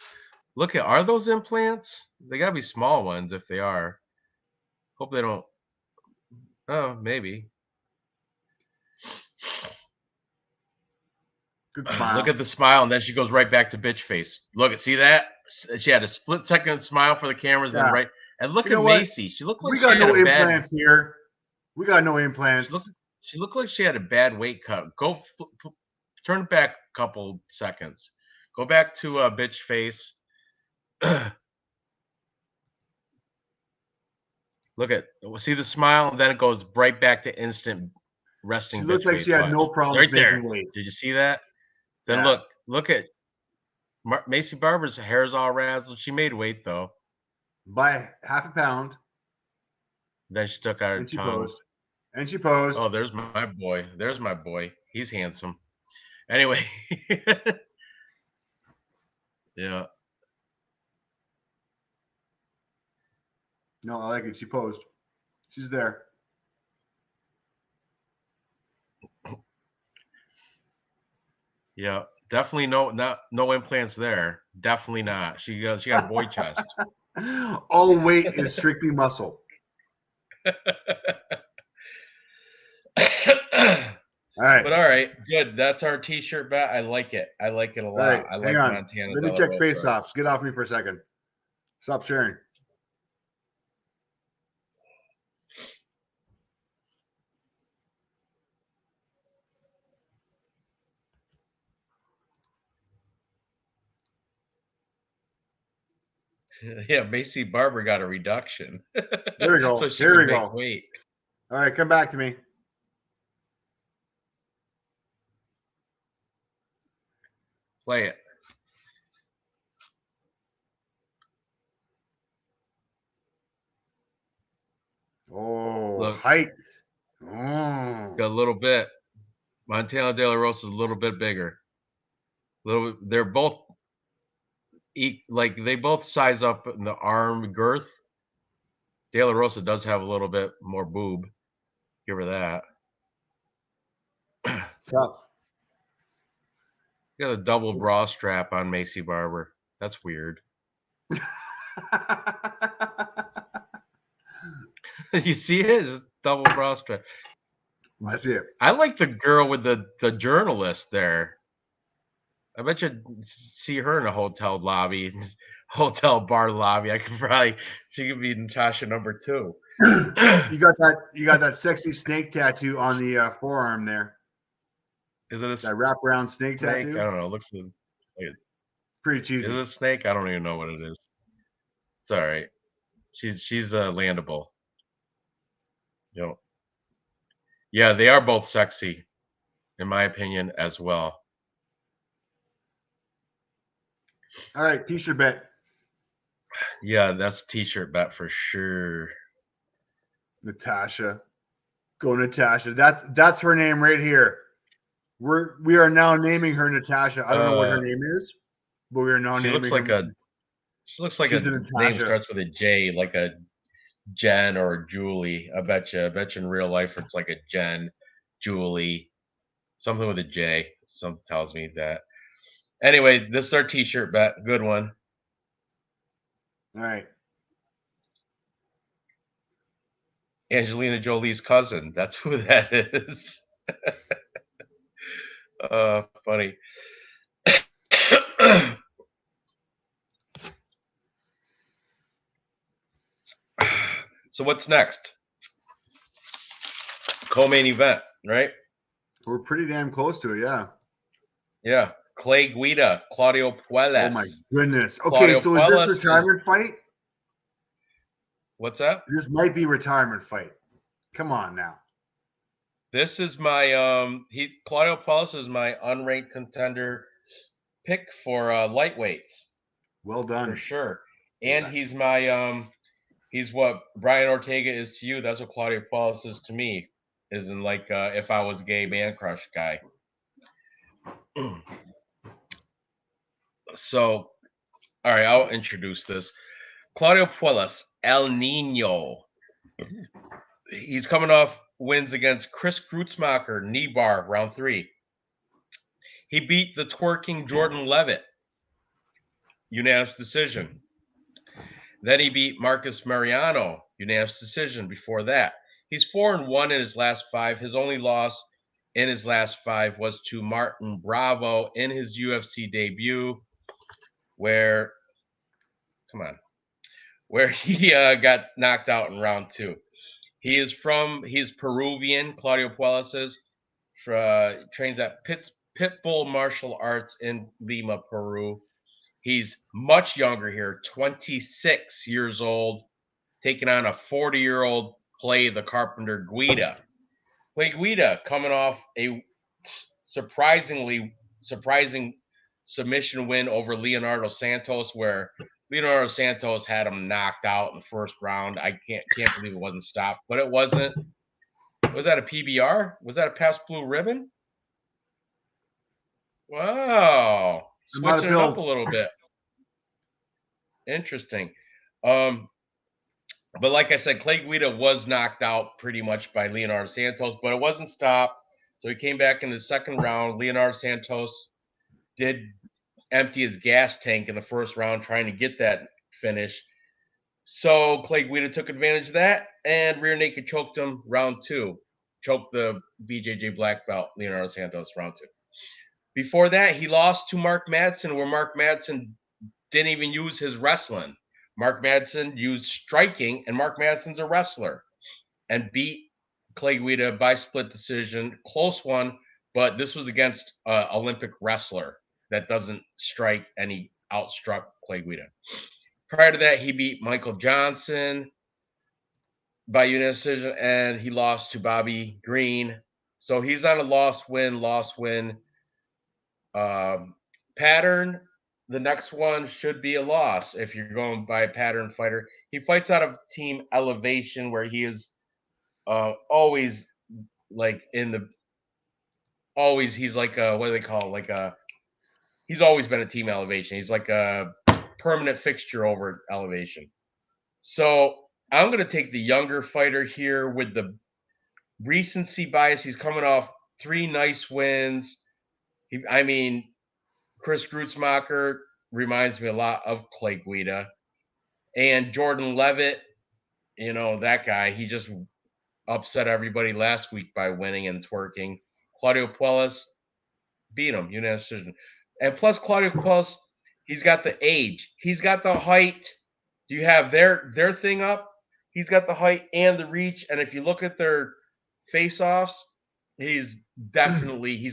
Look at, are those implants? They gotta be small ones if they are. Hope they don't. Oh, maybe. Good smile. Look at the smile, and then she goes right back to bitch face. Look at, see that? She had a split-second smile for the cameras, and then right. And look at Macy. She looked like we got no implants here. We got no implants. She looked like she had a bad weight cut. Go turn it back a couple seconds. Go back to bitch face. Look at, see the smile, and then it goes right back to instant resting. She looks like she had no problem right there. Weight. Did you see that? Then look at Macy Barber's hair is all razzled. She made weight though. By half a pound. Then she took out her tongue. And she posed. Oh, there's my boy. There's my boy. He's handsome. Anyway. Yeah. No, I like it. She posed. She's there. Yeah, definitely no implants there. Definitely not. She got a boy chest. All weight is strictly muscle. All right. But all right, good. That's our T-shirt bet. I like it. I like it a lot. Right, I like Montana. Let me check face-offs. Get off me for a second. Stop sharing. Yeah, Macy Barber got a reduction. There we go. So she there we go. go. Wait. All right, come back to me. Play it. Oh, look, height. Oh. Got a little bit. Montana De La Rosa is a little bit bigger. They're both like they both size up in the arm girth. De La Rosa does have a little bit more boob. Give her that. Tough. Got a double bra strap on Macy Barber. That's weird. You see his double bra strap. I see it. I like the girl with the journalist there. I bet you see her in a hotel lobby, hotel bar lobby. She could be Natasha number 2. You got that sexy snake tattoo on the forearm there. Is it that wraparound snake tattoo? I don't know. It looks like pretty cheesy. Is it a snake? I don't even know what it is. It's all right. She's landable. Yep. Yeah, they are both sexy, in my opinion, as well. All right, T-shirt bet. Yeah, that's T-shirt bet for sure. Natasha, go Natasha. That's her name right here. We are now naming her Natasha. I don't know what her name is, but we are now naming her. She looks like a name starts with a J, like a Jen or Julie. I bet you in real life it's like a Jen, Julie, something with a J. Something tells me that. Anyway, this is our T-shirt bet. Good one. All right. Angelina Jolie's cousin. That's who that is. Funny. So what's next? Co-main event, right? We're pretty damn close to it, yeah. Yeah. Clay Guida, Claudio Puelles. Oh my goodness. Okay, Claudio so is this retirement fight? What's that? This might be retirement fight. Come on now. This is my Claudio Puelles is my unranked contender pick for lightweights. Well done. For sure. And he's my he's what Brian Ortega is to you. That's what Claudio Puelles is to me. Isn't like if I was gay man crush guy. So, all right, I'll introduce this. Claudio Puelles, El Nino. He's coming off wins against Chris Grutzmacher, knee bar, round 3. He beat the twerking Jordan Levitt, unanimous decision. Then he beat Marcus Mariano, unanimous decision before that. He's 4-1 in his last 5. His only loss in his last 5 was to Martin Bravo in his UFC debut, where he got knocked out in round 2. He's Peruvian, Claudio Puelles is, trains at Pitbull Martial Arts in Lima, Peru. He's much younger here, 26 years old, taking on a 40-year-old Clay the Carpenter Guida. Clay Guida coming off a surprising submission win over Leonardo Santos, where Leonardo Santos had him knocked out in the first round. I can't believe it wasn't stopped, but it wasn't. Was that a PBR? Was that a pass blue ribbon? Wow. Switching it up a little bit. Interesting. But like I said, Clay Guida was knocked out pretty much by Leonardo Santos, but it wasn't stopped. So he came back in the second round. Leonardo Santos did empty his gas tank in the first round trying to get that finish. So Clay Guida took advantage of that and rear naked choked him round 2. Choked the BJJ black belt, Leonardo Santos, round 2. Before that, he lost to Mark Madsen, where Mark Madsen didn't even use his wrestling. Mark Madsen used striking, and Mark Madsen's a wrestler, and beat Clay Guida by split decision. Close one, but this was against an Olympic wrestler that doesn't strike, and he outstruck Clay Guida. Prior to that, he beat Michael Johnson by unanimous decision, and he lost to Bobby Green. So he's on a loss-win pattern. The next one should be a loss if you're going by a pattern fighter. He fights out of Team Elevation, where he is always like he's like what do they call it? He's always been a Team Elevation. He's like a permanent fixture over at Elevation. So I'm going to take the younger fighter here with the recency bias. He's coming off 3 nice wins. Chris Grutzmacher reminds me a lot of Clay Guida. And Jordan Levitt, that guy, he just upset everybody last week by winning and twerking. Claudio Puelles beat him, unanimous decision. And plus Claudio Puelles, he's got the age. He's got the height. Do you have their thing up? He's got the height and the reach. And if you look at their face-offs, he's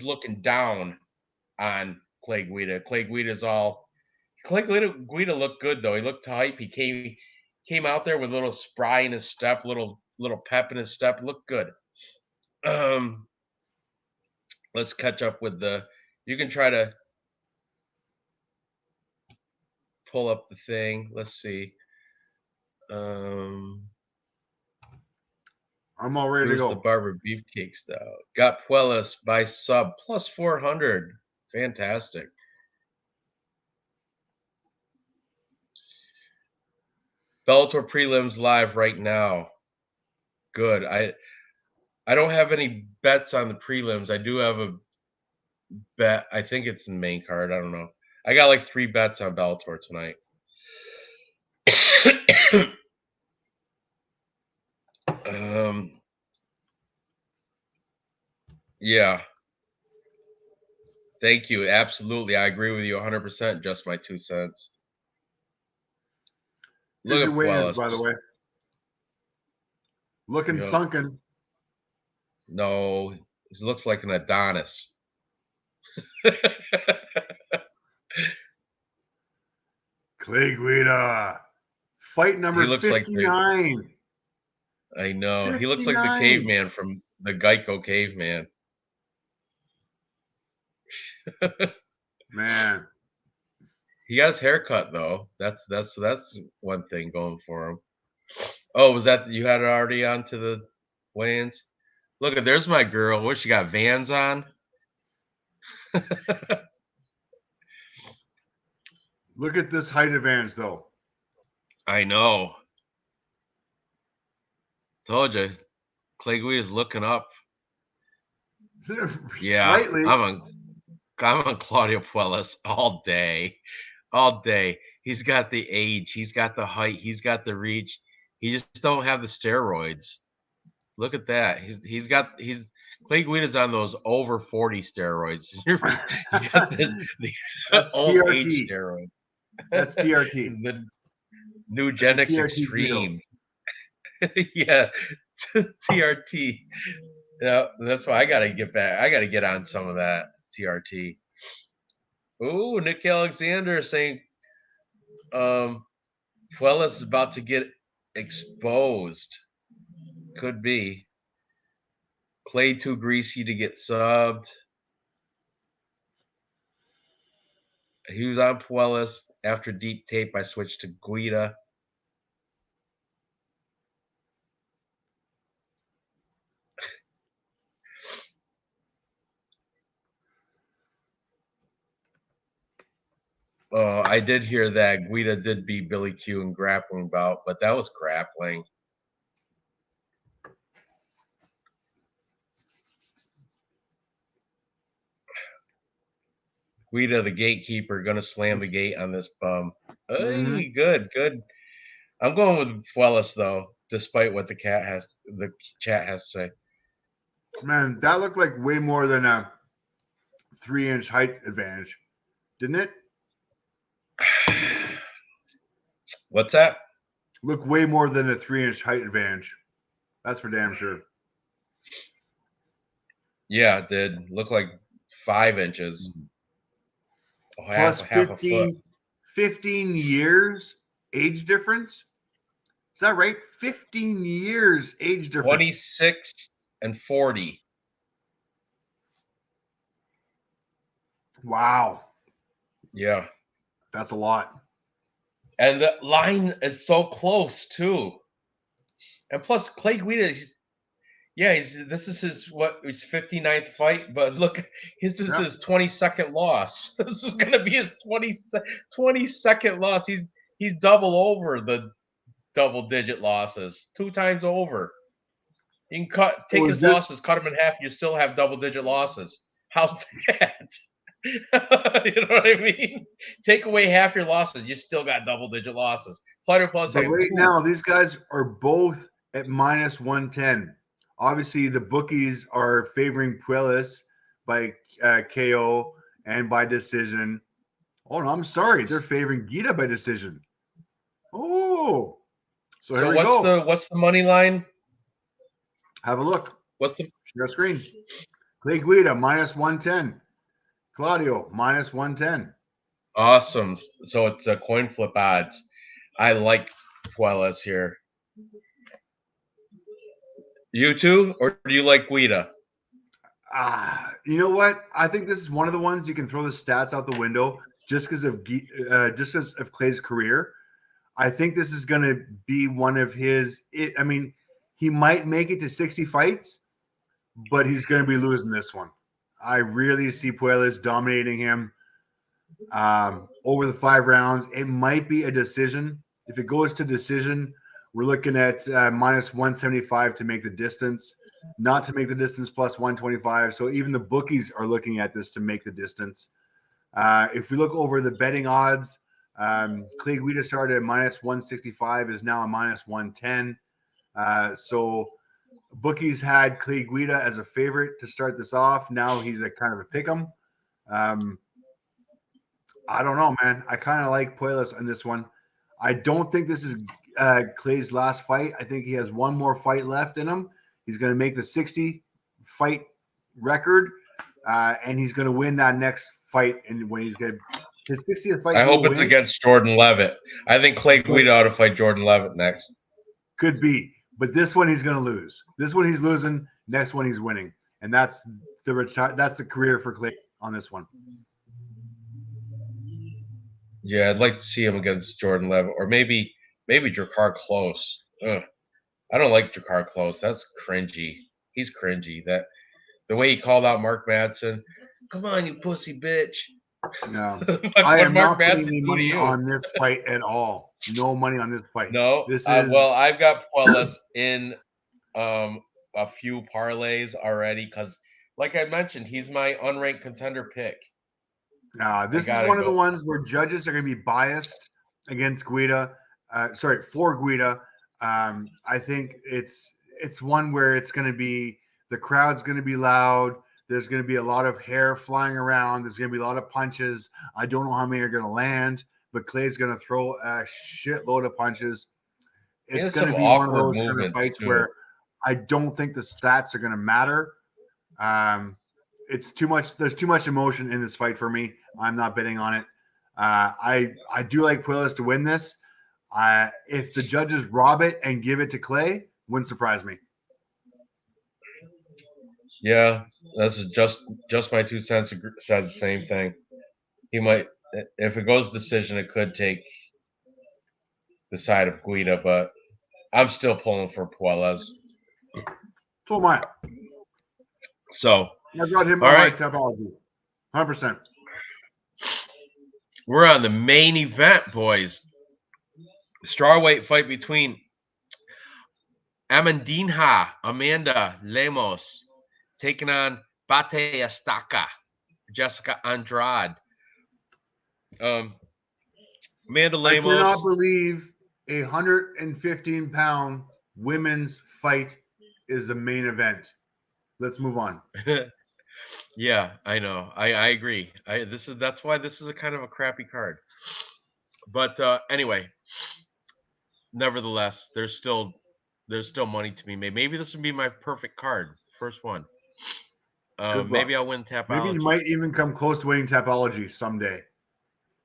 looking down on Clay Guida. Clay Guida looked good though. He looked hype. He came out there with a little spry in his step, little pep in his step. Looked good. Let's catch up with you can try to pull up the thing. Let's see. I'm all ready to go. The Barber Beefcake style. Got Puelles by sub plus 400. Fantastic. Bellator prelims live right now. Good. I don't have any bets on the prelims. I do have a bet. I think it's in the main card. I don't know. I got like 3 bets on Bellator tonight. Yeah. Thank you. Absolutely. I agree with you 100%. Just my 2 cents. Look at Puelles, by the way. Looking sunken. No, he looks like an Adonis. Clay Guida. Fight number 59. I know. 59. He looks like the caveman from the Geico caveman. Man. He got his haircut though. That's one thing going for him. Oh, was that you had it already on to the weigh-ins? Look at there's my girl. What she got Vans on? Look at this height advantage though. I know. Told you, Clay Guida's looking up. Yeah, Slightly. I'm on Claudio Puelles all day. All day. He's got the age, he's got the height, he's got the reach. He just don't have the steroids. Look at that. He's Clay Guida's on those over 40 steroids. He got the That's old TRT. age steroid. That's TRT. The Nugenics Extreme. Yeah, TRT. Yeah, that's why I gotta get back. I gotta get on some of that TRT. Ooh, Nick Alexander saying Puelles is about to get exposed. Could be. Clay too greasy to get subbed. He was on Puelles. After deep tape, I switched to Guida. Oh, I did hear that Guida did beat Billy Q in grappling bout, but that was grappling. Guida, the gatekeeper, going to slam the gate on this bum. Hey, good. I'm going with Puelles though, despite what the chat has to say. Man, that looked like way more than a 3-inch height advantage, didn't it? What's that? Look way more than a 3-inch height advantage. That's for damn sure. Yeah, it did. Look like 5 inches. Plus half a foot. 15 years age difference. Is that right? 15 years age difference. 26 and 40. Wow. Yeah. That's a lot. And the line is so close too. And plus Clay Guida, this is his 59th fight, but look, his 22nd loss. This is gonna be his 22nd loss. He's double over the double-digit losses, 2 times over. You can take his losses, cut them in half. You still have double-digit losses. How's that? You know what I mean? Take away half your losses, you still got double-digit losses. Claudio Puelles. But right now, these guys are both at minus 110. Obviously, the bookies are favoring Puelles by KO and by decision. Oh no, I'm sorry, they're favoring Guida by decision. Oh, so here we go. What's the money line? Have a look. What's the share screen? Clay Guida minus 110. Claudio minus 110. Awesome. So it's a coin flip odds. I like Puelles here. You too, or do you like Guida? You know what? I think this is one of the ones you can throw the stats out the window just because of Clay's career. I think this is going to be one of his. I mean, he might make it to 60 fights, but he's going to be losing this one. I really see Puelles dominating him over the 5 rounds. It might be a decision. If it goes to decision, we're looking at minus 175 to make the distance, not to make the distance plus 125. So even the bookies are looking at this to make the distance. If we look over the betting odds, Clay Guida started at minus 165, is now a minus 110. So bookies had Clay Guida as a favorite to start this off. Now he's a kind of a pick 'em. I don't know, man. I kind of like Puelles on this one. I don't think this is Clay's last fight. I think he has one more fight left in him. He's going to make the 60 fight record, and he's going to win that next fight. And when he's going to his 60th fight, I hope it's against Jordan Levitt. I think Clay Guida ought to fight Jordan Levitt next. Could be, but this one he's going to lose. This one he's losing. Next one he's winning, and that's the career for Clay on this one. Yeah, I'd like to see him against Jordan Levitt, or maybe Drakkar Close. Ugh. I don't like Drakkar Close. That's cringy. He's cringy. That the way he called out Mark Madsen. Come on, you pussy bitch. No, I What am Mark not putting Madsen any do to money you? on this fight at all. No money on this fight. No. This is Well, I've got Puelas in a few parlays already because, like I mentioned, he's my unranked contender pick. this is gotta one of the go. ones where judges are going to be biased against Guida. For Guida. I think it's one where it's going to be the crowd's going to be loud. There's going to be a lot of hair flying around. There's going to be a lot of punches. I don't know how many are going to land, but Clay's going to throw a shitload of punches. It's going to be one of those kind of fights where I don't think the stats are going to matter. It's too much. There's too much emotion in this fight for me. I'm not betting on it. I do like Puelas to win this. If the judges rob it and give it to Clay, wouldn't surprise me. Yeah, that's just my 2 cents. Says the same thing. He might, if it goes decision, it could take the side of Guida, but I'm still pulling for Puelas. So am I. So I got him on my topology, 100%. We're on the main event, boys. Strawweight fight between Amanda Lemos taking on Bate Estaca, Jessica Andrade. Amanda Lemos. I cannot believe a 115-pound women's fight is the main event. Let's move on. Yeah, I know. I agree. That's why this is a kind of a crappy card. But anyway, nevertheless, there's still money to be made. Maybe this would be my perfect card, first one. Maybe I'll win Tapology. Maybe you might even come close to winning Tapology someday.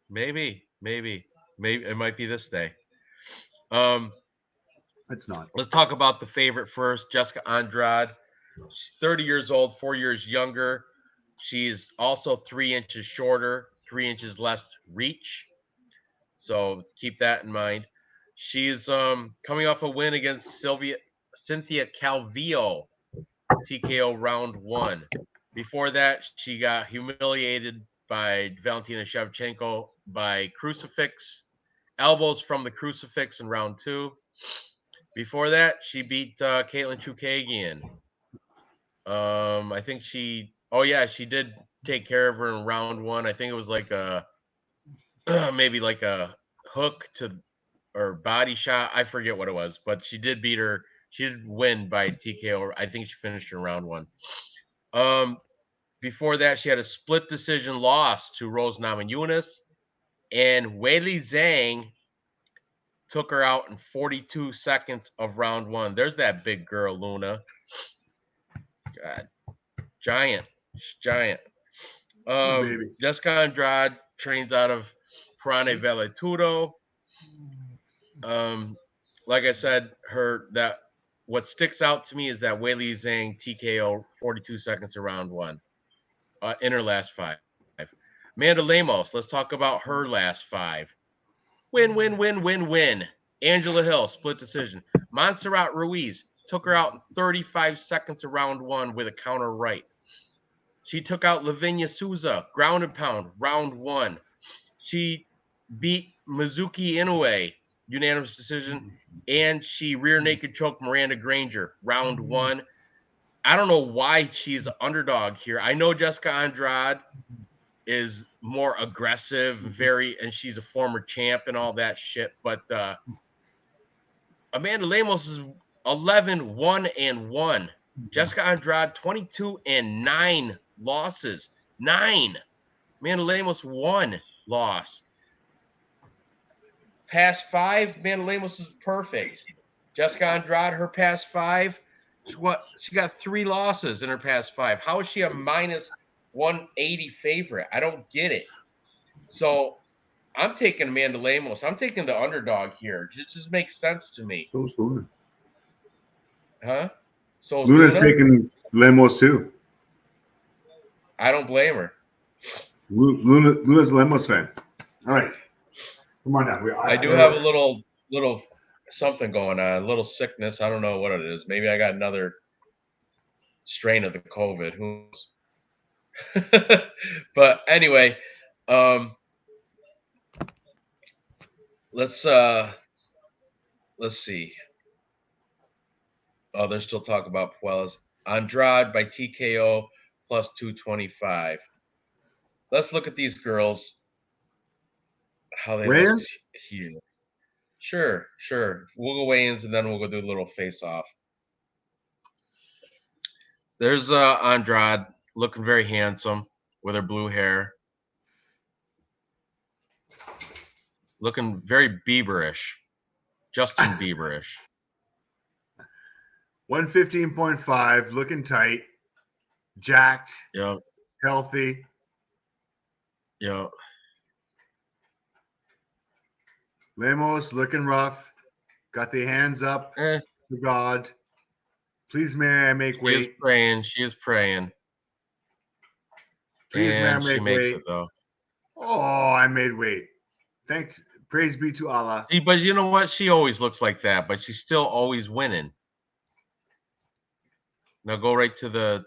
Maybe it might be this day. It's not. Let's talk about the favorite first, Jessica Andrade. She's 30 years old, 4 years younger. She's also 3 inches shorter, 3 inches less reach. So keep that in mind. She's coming off a win against Cynthia Calvillo, TKO round 1. Before that, she got humiliated by Valentina Shevchenko by crucifix, elbows from the crucifix in round 2. Before that, she beat Caitlin Chookagian. I think she did take care of her in round 1. I think it was like a maybe like a hook to or body shot. I forget what it was, but she did beat her. She did win by TKO. I think she finished in round 1. Before that, she had a split decision loss to Rose Namajunas, and Weili Zhang took her out in 42 seconds of round 1. There's that big girl, Luna. God, giant. Jessica Andrade trains out of Parane Valetudo. Like I said, what sticks out to me is that Weili Zhang TKO 42 seconds of round 1 in her last 5. Amanda Lemos, let's talk about her last 5. Win. Angela Hill, split decision. Montserrat Ruiz took her out in 35 seconds of round 1 with a counter right. She took out Lavinia Souza, ground and pound, round 1. She beat Mizuki Inoue, unanimous decision, and she rear naked choked Miranda Granger, round 1. I don't know why she's an underdog here. I know Jessica Andrade is more aggressive, and she's a former champ and all that shit, but Amanda Lemos is 11-1-1. Jessica Andrade 22-9 losses. 9. Amanda Lemos 1 loss. Past 5, Amanda Lemos is perfect. Jessica Andrade, her past 5, she got 3 losses in her past 5. How is she a minus 180 favorite? I don't get it. So I'm taking Amanda Lemos. I'm taking the underdog here. It just makes sense to me. So is Luna. Huh? So Luna's taking Lemos too. I don't blame her. Luna's a Lemos fan. All right. Come on now. I do have a little something going on, a little sickness. I don't know what it is. Maybe I got another strain of the COVID. Who knows? But anyway, let's see. Oh, they're still talking about Puelas. Andrade by TKO plus 225. Let's look at these girls. How they look here. Sure. We'll go weigh-ins and then we'll go do a little face-off. There's Andrade looking very handsome with her blue hair. Looking very Bieberish. Justin Bieberish. 115.5, looking tight, jacked, healthy. Yep. Lemos looking rough. Got the hands up to God. Please, may I make weight? She is praying. Please, may I make she makes weight? It though. Oh, I made weight. Praise be to Allah. But you know what? She always looks like that, but she's still always winning. Now go right to the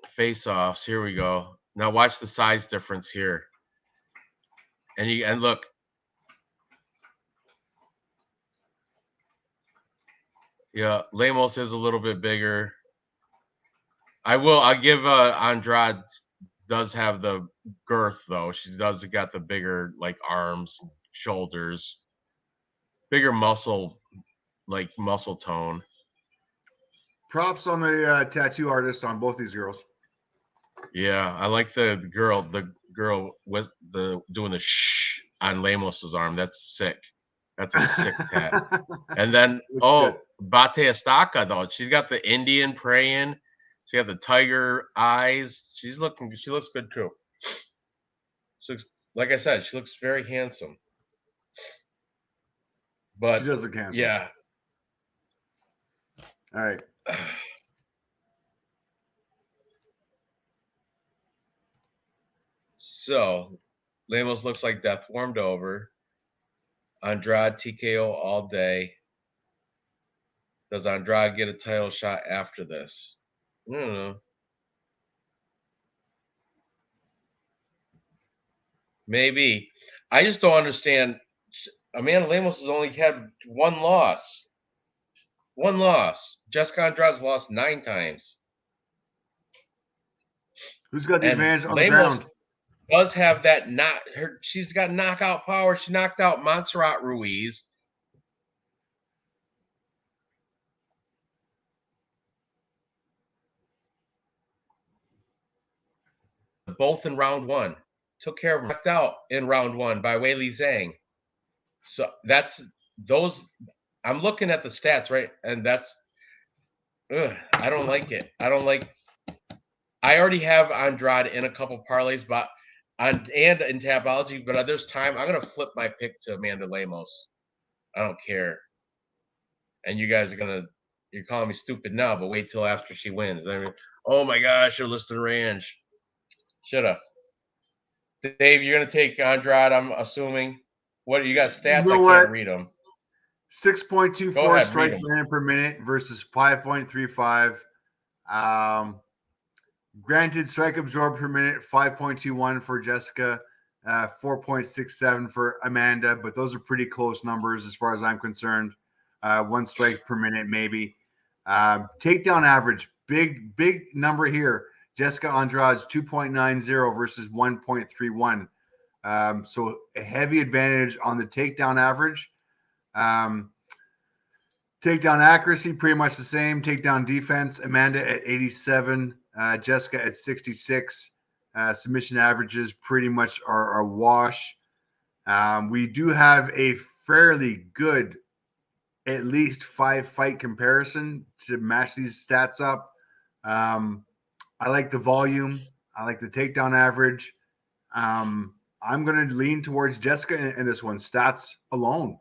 face-offs. Here we go. Now watch the size difference here. And look. Yeah, Lemos is a little bit bigger. I'll give Andrade does have the girth though. She does got the bigger like arms, shoulders, bigger muscle tone. Props on the tattoo artist on both these girls. Yeah, I like the girl with doing the shh on Lemos's arm. That's sick. That's a sick tat. And then Bate Estaca though. She's got the Indian praying. She got the tiger eyes. She looks good too. She looks, like I said, she looks very handsome. But she does look handsome. Yeah. All right. So, Lemos looks like death warmed over. Andrade TKO all day. Does Andrade get a title shot after this? I don't know. Maybe. I just don't understand. Amanda Lemos has only had one loss. One loss. Jessica Andrade's lost 9 times. Who's got the advantage on the ground? Does have that she's got knockout power. She knocked out Montserrat Ruiz. Both in round 1. Took care of them. Knocked out in round 1 by Weili Zhang. So that's those. I'm looking at the stats, right? And that's I don't like it. I already have Andrade in a couple parlays, and in Tapology, but there's time. I'm gonna flip my pick to Amanda Lemos. I don't care. And you guys you're calling me stupid now, but wait till after she wins. Then, oh my gosh, you're listing Ranj. Shoulda. Dave, you're gonna take Andrade, I'm assuming. What you got stats? I can't read them. 6.24 strikes landed per minute versus 5.35. Granted, strike absorbed per minute 5.21 for Jessica, 4.67 for Amanda, but those are pretty close numbers as far as I'm concerned. 1 strike per minute, maybe. Takedown average, big number here. Jessica Andrade's 2.90 versus 1.31. So a heavy advantage on the takedown average. Takedown accuracy, pretty much the same. Takedown defense, Amanda at 87, Jessica at 66. Submission averages pretty much are a wash. We do have a fairly good, at least 5-fight comparison to match these stats up. I like the volume. I like the takedown average. I'm going to lean towards Jessica in this one. Stats alone,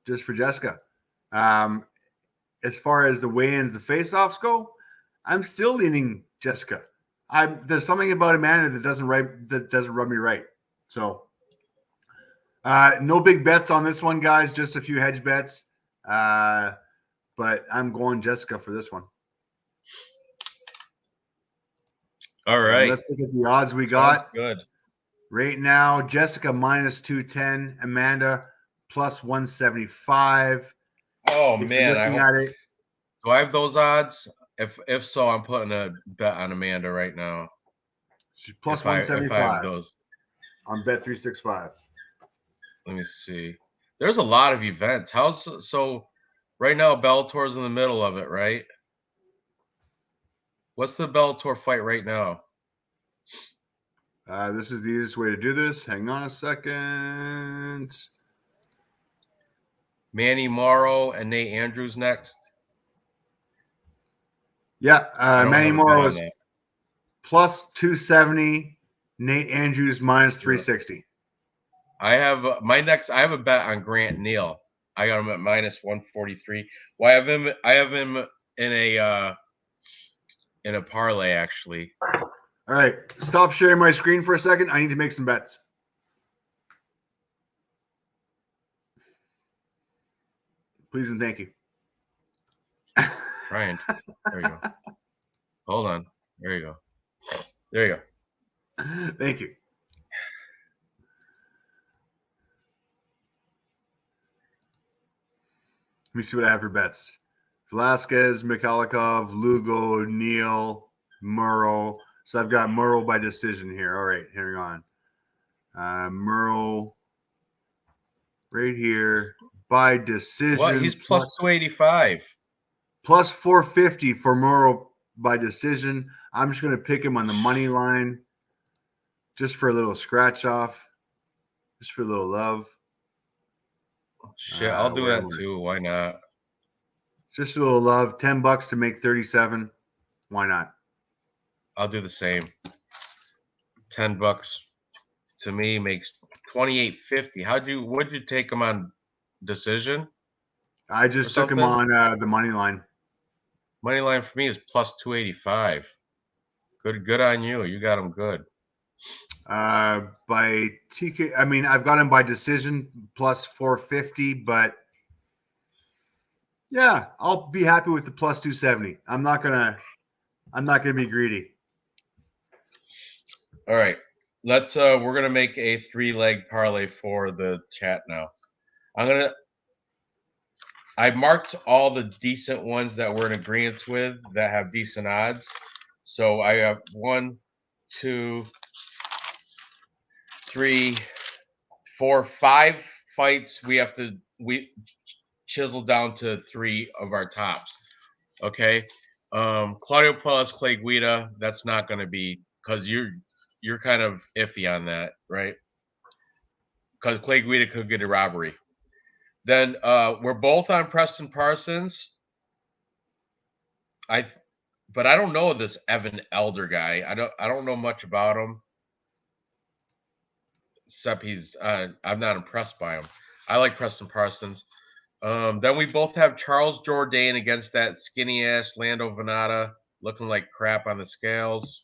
just for Jessica. As far as the weigh-ins, the face-offs go, I'm still leaning Jessica. There's something about Amanda that doesn't rub me right. So no big bets on this one, guys. Just a few hedge bets. But I'm going Jessica for this one. All right. And let's look at the odds we got. Good. Right now, Jessica minus 210, Amanda plus 175. Oh man, do I have those odds? If so, I'm putting a bet on Amanda right now. She's plus 175 on Bet365. Let me see. There's a lot of events. So right now Bellator's in the middle of it, right? What's the Bellator fight right now? This is the easiest way to do this. Hang on a second. Manny Morrow and Nate Andrews next. Yeah, Manny Morrow is plus 270. Nate Andrews minus 360. I have a bet on Grant Neal. I got him at minus 143. Well, I have him in a parlay actually. All right, stop sharing my screen for a second. I need to make some bets. Please and thank you. Ryan, there you go. Hold on. There you go. There you go. Thank you. Let me see what I have for bets. Velasquez, Mikhalikov, Lugo, Neal, Murrow. So I've got Murrow by decision here. All right, hang on. Murrow right here by decision. What? He's plus 285. Plus 450 for Murrow by decision. I'm just going to pick him on the money line just for a little scratch off, just for a little love. Shit, I'll do that too. Why not? Just a little love. $10 to make 37. Why not? I'll do the same. $10 to me makes $28.50. What'd you take him on decision? I just took him on the money line. Money line for me is plus 285. Good on you. You got him good. By TK, I mean I've got him by decision plus 450, but yeah, I'll be happy with the plus 270. I'm not gonna be greedy. All right. We're gonna make a 3-leg parlay for the chat now. I marked all the decent ones that we're in agreement with that have decent odds. So I have 1, 2, 3, 4, 5 fights. We chisel down to 3 of our tops. Okay. Claudio Puelles, Clay Guida, that's not going to be, because you're kind of iffy on that, right? Because Clay Guida could get a robbery. Then we're both on Preston Parsons. But I don't know this Evan Elder guy. I don't know much about him. Except I'm not impressed by him. I like Preston Parsons. Then we both have Charles Jourdain against that skinny ass Lando Venata, looking like crap on the scales.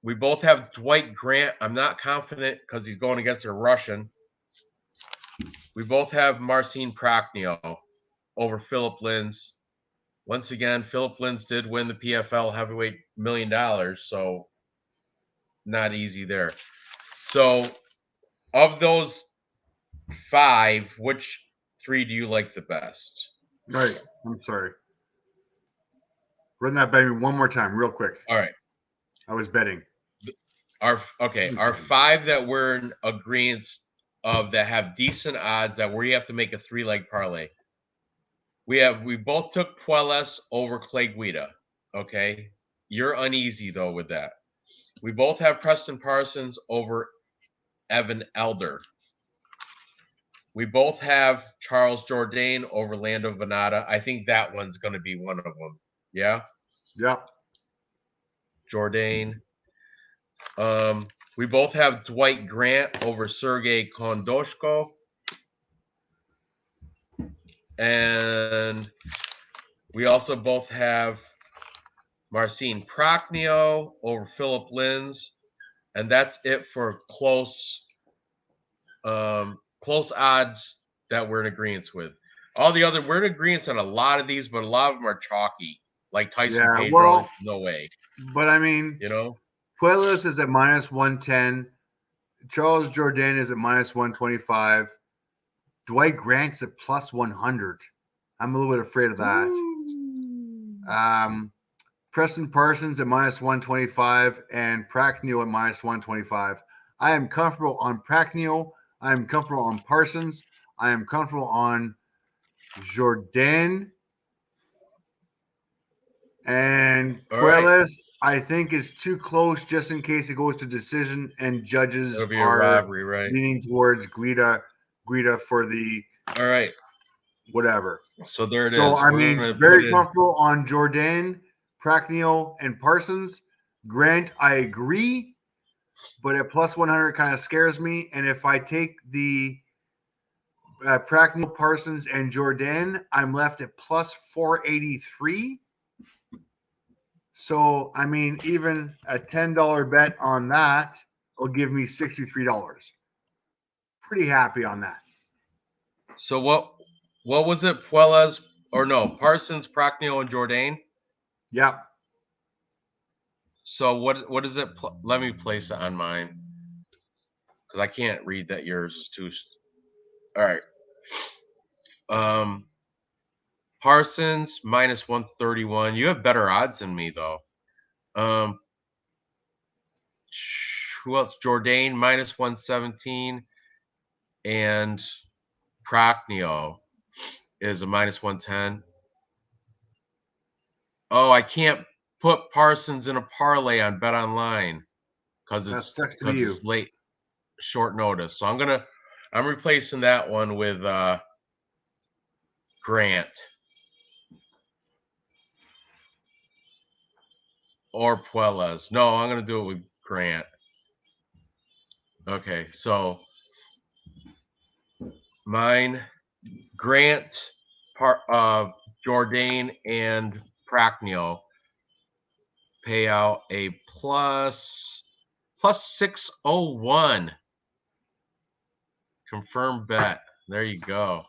We both have Dwight Grant. I'm not confident because he's going against a Russian. We both have Marcin Prachnio over Philip Lins. Once again, Philip Lins did win the PFL heavyweight $1 million, so not easy there. So, of those 5, which 3 do you like the best? All right. I'm sorry. Run that by me one more time, real quick. All right. I was betting. Our 5 that we're in agreement of that have decent odds that where you have to make a 3-leg parlay. We both took Puelles over Clay Guida. Okay. You're uneasy though with that. We both have Preston Parsons over Evan Elder. We both have Charles Jourdain over Lando Venata. I think that one's going to be one of them. Yeah? Yeah. Jourdain. We both have Dwight Grant over Sergey Kondoshko. And we also both have Marcin Prachnio over Philip Lins, and that's it for close odds that we're in agreement with. All the other, we're in agreement on a lot of these, but a lot of them are chalky. Like Tyson Pedro, no way. But I mean, Puelas is at -110. Charles Jourdain is at -125. Dwight Grant's at +100. I'm a little bit afraid of that. Preston Parsons at -125 and Prachnio at -125. I am comfortable on Prachnio. I am comfortable on Parsons. I am comfortable on Jourdain. And Puelas, I think, is too close just in case it goes to decision and judges are robbery, right? Leaning towards Guida for the whatever. So there it is. So I mean, very comfortable on Jourdain, Prachnio, and Parsons. Grant, I agree, but at +100 kind of scares me. And if I take the Prachnio, Parsons, and Jourdain, I'm left at +483. So, I mean, even a $10 bet on that will give me $63. Pretty happy on that. So what was it? Puelas or no? Parsons, Prachnio, and Jourdain? Yep. So what is it? Let me place it on mine because I can't read that yours is too. All right. Parsons -131. You have better odds than me though. Who else? Jourdain -117, and Prachnio is a -110. Oh, I can't put Parsons in a parlay on Bet Online because it's late, short notice. So I'm replacing that one with Grant or Puelas. No, I'm gonna do it with Grant. Okay, so mine, Grant, Jourdain, and Prachnio pay out a plus 601. Confirmed bet. There you go.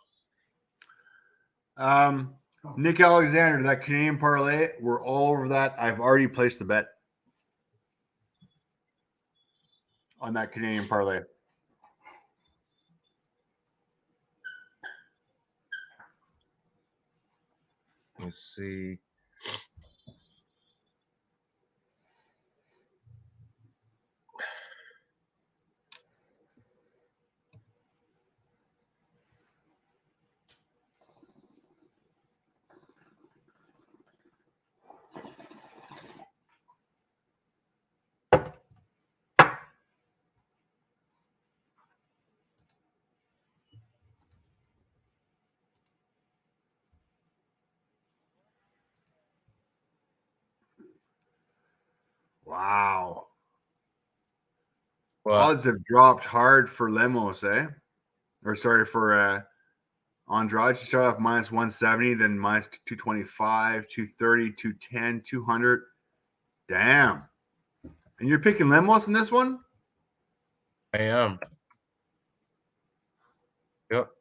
Nick Alexander, that Canadian parlay, we're all over that. I've already placed the bet on that Canadian parlay. Let's see. Wow. Odds have dropped hard for Lemos, eh? Or sorry, for Andrade. She started off -170, then -225, 230, 210, 200. Damn. And you're picking Lemos in this one? I am. Yep.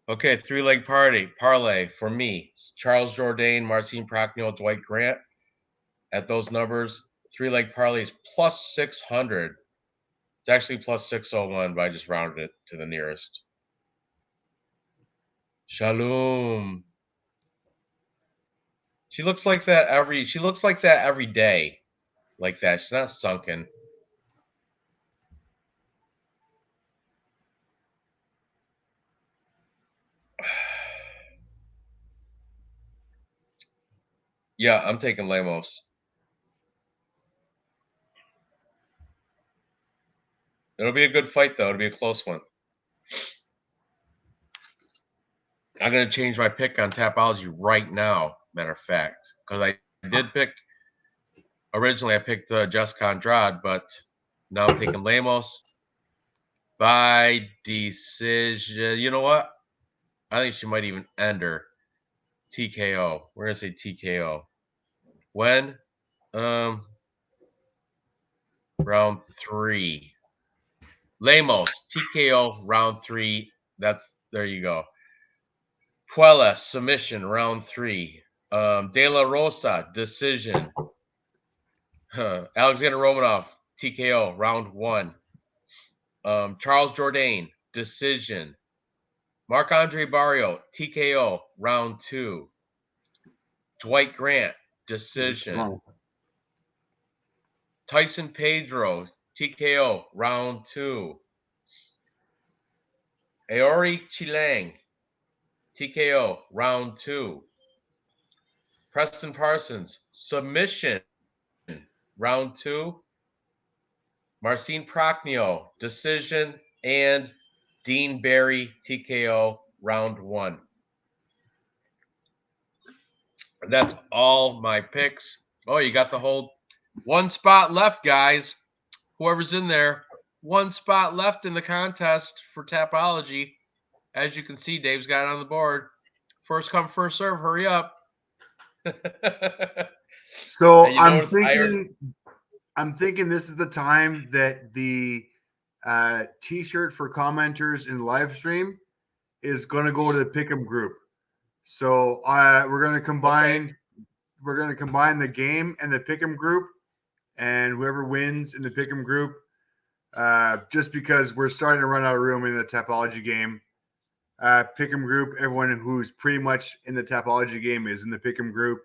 Okay, three-leg parlay for me. Charles Jourdain, Marcin Prachnio, Dwight Grant. At those numbers, three-leg parlay is +600. It's actually +601, but I just rounded it to the nearest. Shalom. She looks like that every day. Like that. She's not sunken. Yeah, I'm taking Lemos. It'll be a good fight, though. It'll be a close one. I'm going to change my pick on Tapology right now. matter of fact, because I did pick originally. I picked Jessica Andrade, but now I'm taking Lemos by decision. You know what? I think she might even end her TKO. We're gonna say TKO. When? Round 3. Lemos TKO round 3. There you go. Puella submission round 3. De La Rosa decision. Alexander Romanov TKO round 1. Charles Jourdain decision. Marc-Andre Barrio TKO round 2. Dwight Grant decision. Tyson Pedro TKO round 2. Aori Chilang TKO round 2. Preston Parsons submission round 2. Marcin Prachnio decision, and Dean Barry TKO round 1. That's all my picks. Oh, you got the whole one spot left, guys. Whoever's in there, one spot left in the contest for Tapology. As you can see, Dave's got it on the board. First come, first serve. Hurry up. So I'm thinking this is the time that the T-shirt for commenters in the live stream is going to go to the Pick'em group. So we're going to combine. Okay. We're going to combine the game and the Pick'em group, and whoever wins in the Pick'em group, just because we're starting to run out of room in the Tapology game. Pick'em group. Everyone who's pretty much in the Tapology game is in the Pick'em group.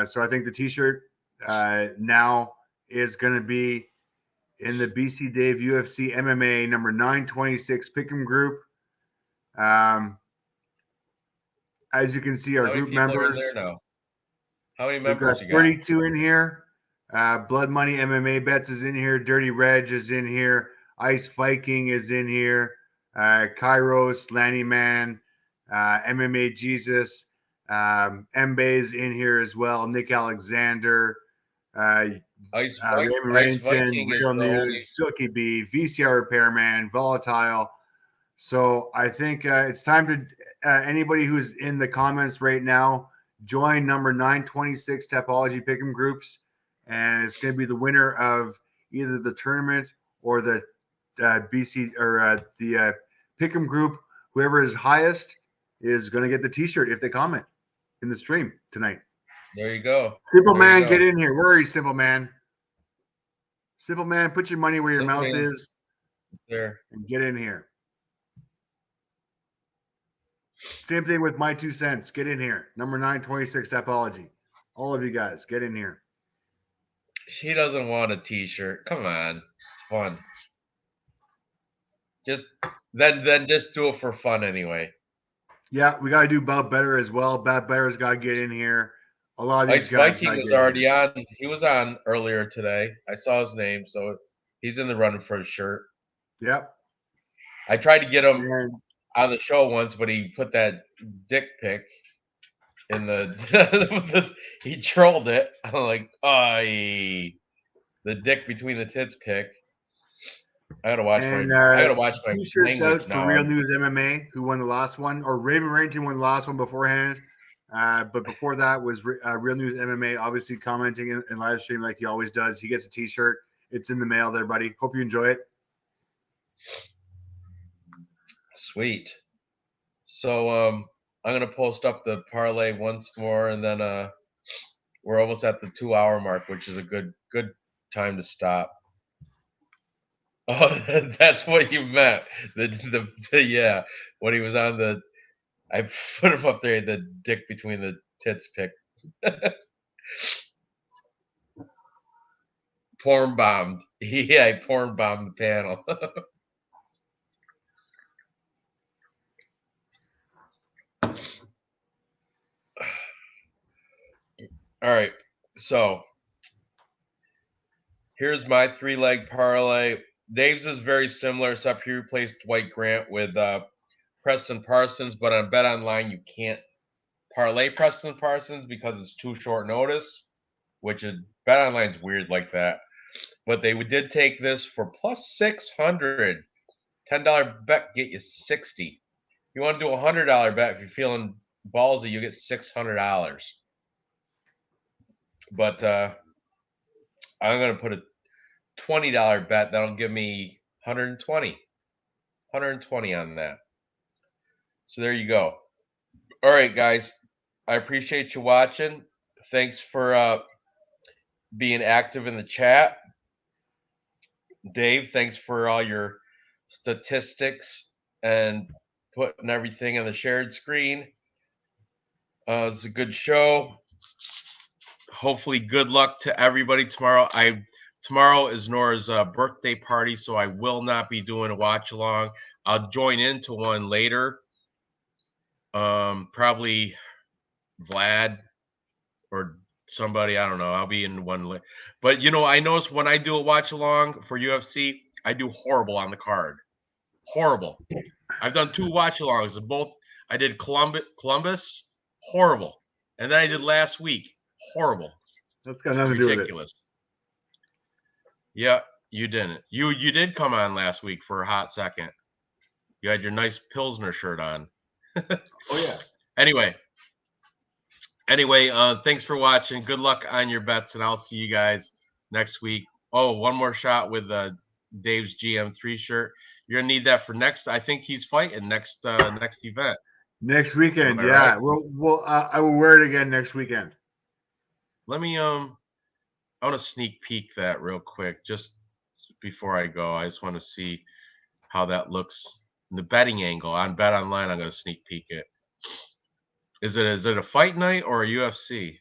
So I think the T-shirt now is going to be in the BC Dave UFC MMA number 926 Pick'em group. As you can see, our group members. There now? How many members you got? 32 in here. Blood Money MMA Bets is in here. Dirty Reg is in here. Ice Viking is in here. Kairos, Lanny Man, MMA Jesus. Mba's in here as well. Nick Alexander. Raymond Ranton, Real News, Silky B, VCR Repairman, Volatile. So I think it's time to anybody who's in the comments right now, join number 926 Tapology Pick'em groups, and it's going to be the winner of either the tournament or the BC or the Pick'em group. Whoever is highest is going to get the T-shirt if they comment in the stream tonight. There you go. Simple Man, get in here. Where are you, Simple Man? Simple Man, put your money where your mouth is. There. And get in here. Same thing with my 2 cents. Get in here. Number 926 Tapology. All of you guys, get in here. She doesn't want a T-shirt. Come on. It's fun. Just then just do it for fun anyway. Yeah, we got to do Bob Better as well. Bob Better's got to get in here. A lot of these Ice guys. Viking was already on. He was on earlier today. I saw his name, so he's in the running for his shirt. Yep. I tried to get him on the show once, but he put that dick pic in the. He trolled it. I'm like, the dick between the tits pic. I gotta watch my T-shirts out for Real News MMA, who won the last one, or Raymond Ranton won the last one beforehand. But before that was Real News MMA, obviously commenting in live stream like he always does. He gets a T-shirt. It's in the mail there, buddy. Hope you enjoy it. Sweet. So I'm gonna post up the parlay once more, and then we're almost at the 2-hour mark, which is a good time to stop. Oh, that's what you meant. The yeah, when he was on the, I put him up there, the dick between the tits pic. Porn bombed. Yeah, I porn bombed the panel. All right, so here's my 3-leg parlay. Dave's is very similar, except he replaced Dwight Grant with Preston Parsons, but on Bet Online you can't parlay Preston Parsons because it's too short notice, which is BetOnline's weird like that. But they did take this for plus 600. $10 bet get you 60. If you want to do a $100 bet, if you're feeling ballsy, you get $600. But I'm going to put a $20 bet that'll give me 120 on that. So there you go. All right, guys, I appreciate you watching. Thanks for being active in the chat. Dave, thanks for all your statistics and putting everything on the shared screen. It's a good show. Hopefully, good luck to everybody tomorrow. Tomorrow is Nora's birthday party, so I will not be doing a watch along. I'll join into one later. Probably Vlad or somebody. I don't know. I'll be in one. But I notice when I do a watch along for UFC, I do horrible on the card. Horrible. I've done 2 watch alongs. Both I did Columbus, horrible, and then I did last week, horrible. That's got nothing to do with it. Ridiculous. Yeah, you didn't. You did come on last week for a hot second. You had your nice Pilsner shirt on. Oh yeah. Anyway, thanks for watching. Good luck on your bets, and I'll see you guys next week. Oh, one more shot with Dave's GM3 shirt. You're gonna need that for next. I think he's fighting next event. Next weekend, yeah. Right? I will wear it again next weekend. Let me I want to sneak peek that real quick just before I go. I just want to see how that looks in the betting angle on BetOnline. I'm gonna sneak peek it. Is it a fight night or a UFC?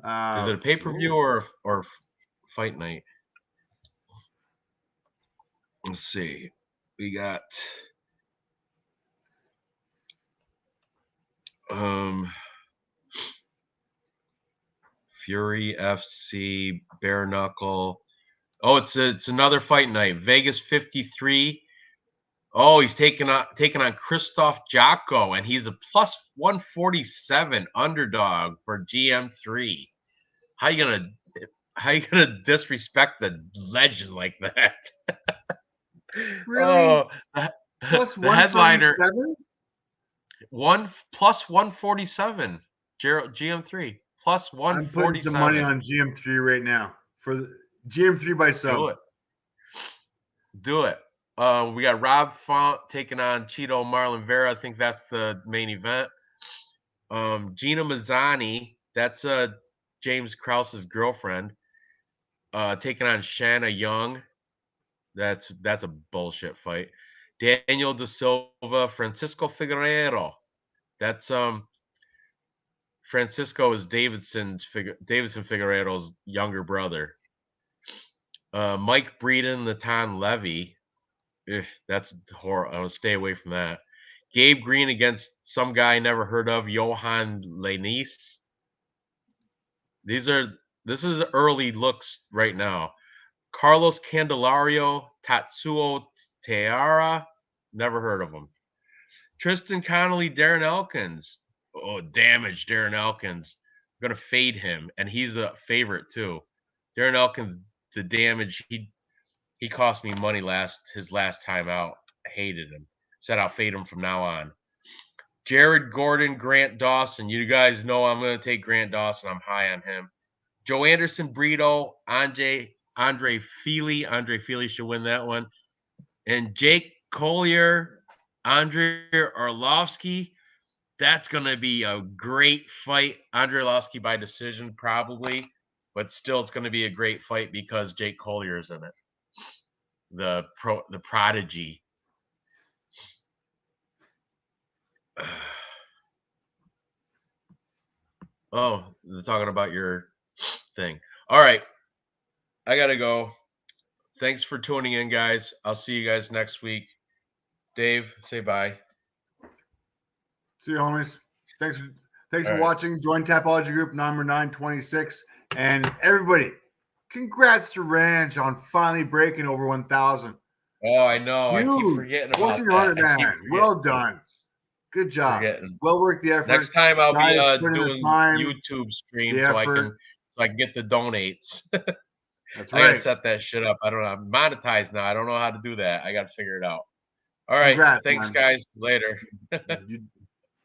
Is it a pay-per-view or fight night? Let's see. We got Fury FC, Bare Knuckle. Oh, it's another fight night. Vegas 53. Oh, he's taking on Christoph Jocko, and he's a plus 147 underdog for GM3. How you gonna disrespect the legend like that? Really? Oh, plus the headliner. 147? Plus 147. GM3 plus 147. I'm putting some money on GM3 right now for the GM3 by sub. Do it. We got Rob Font taking on Cheeto Marlon Vera. I think that's the main event. Gina Mazzani, that's James Krause's girlfriend, taking on Shanna Young. That's a bullshit fight. Daniel Da Silva, Francisco Figueiredo. That's Francisco is Davidson Figueiredo's younger brother. Mike Breeden, Natan Levy. That's horrible. I would stay away from that. Gabe Green against some guy I never heard of, Johan Lenice. This is early looks right now. Carlos Candelario, Tatsuo Teara, never heard of him. Tristan Connolly, Darren Elkins. Oh, damage, Darren Elkins. I'm gonna fade him, and he's a favorite too. Darren Elkins, the damage, he cost me money his last time out. I hated him. Said I'll fade him from now on. Jared Gordon, Grant Dawson. You guys know I'm gonna take Grant Dawson. I'm high on him. Joe Anderson, Brito, Andre Feely. Andre Feely should win that one. And Jake Collier, Andre Arlovsky. That's going to be a great fight. Andre Arlovsky by decision probably. But still, it's going to be a great fight because Jake Collier is in it. The prodigy. Oh, they're talking about your thing. All right. I got to go. Thanks for tuning in, guys. I'll see you guys next week. Dave, say bye. See you, homies. Thanks for watching. Join Tapology Group number 926. And everybody, congrats to Ranj on finally breaking over 1,000. Oh, I know. I keep forgetting about that. Man. Well done. Good job. Forgetting. Well worth the effort. Next time I'll Guys, be put in the doing time, YouTube stream the so effort. I can get the donates. That's I gotta right. set that shit up. I don't know. I'm monetized now. I don't know how to do that. I gotta figure it out. All right. Congrats, Thanks, man. guys. Later. You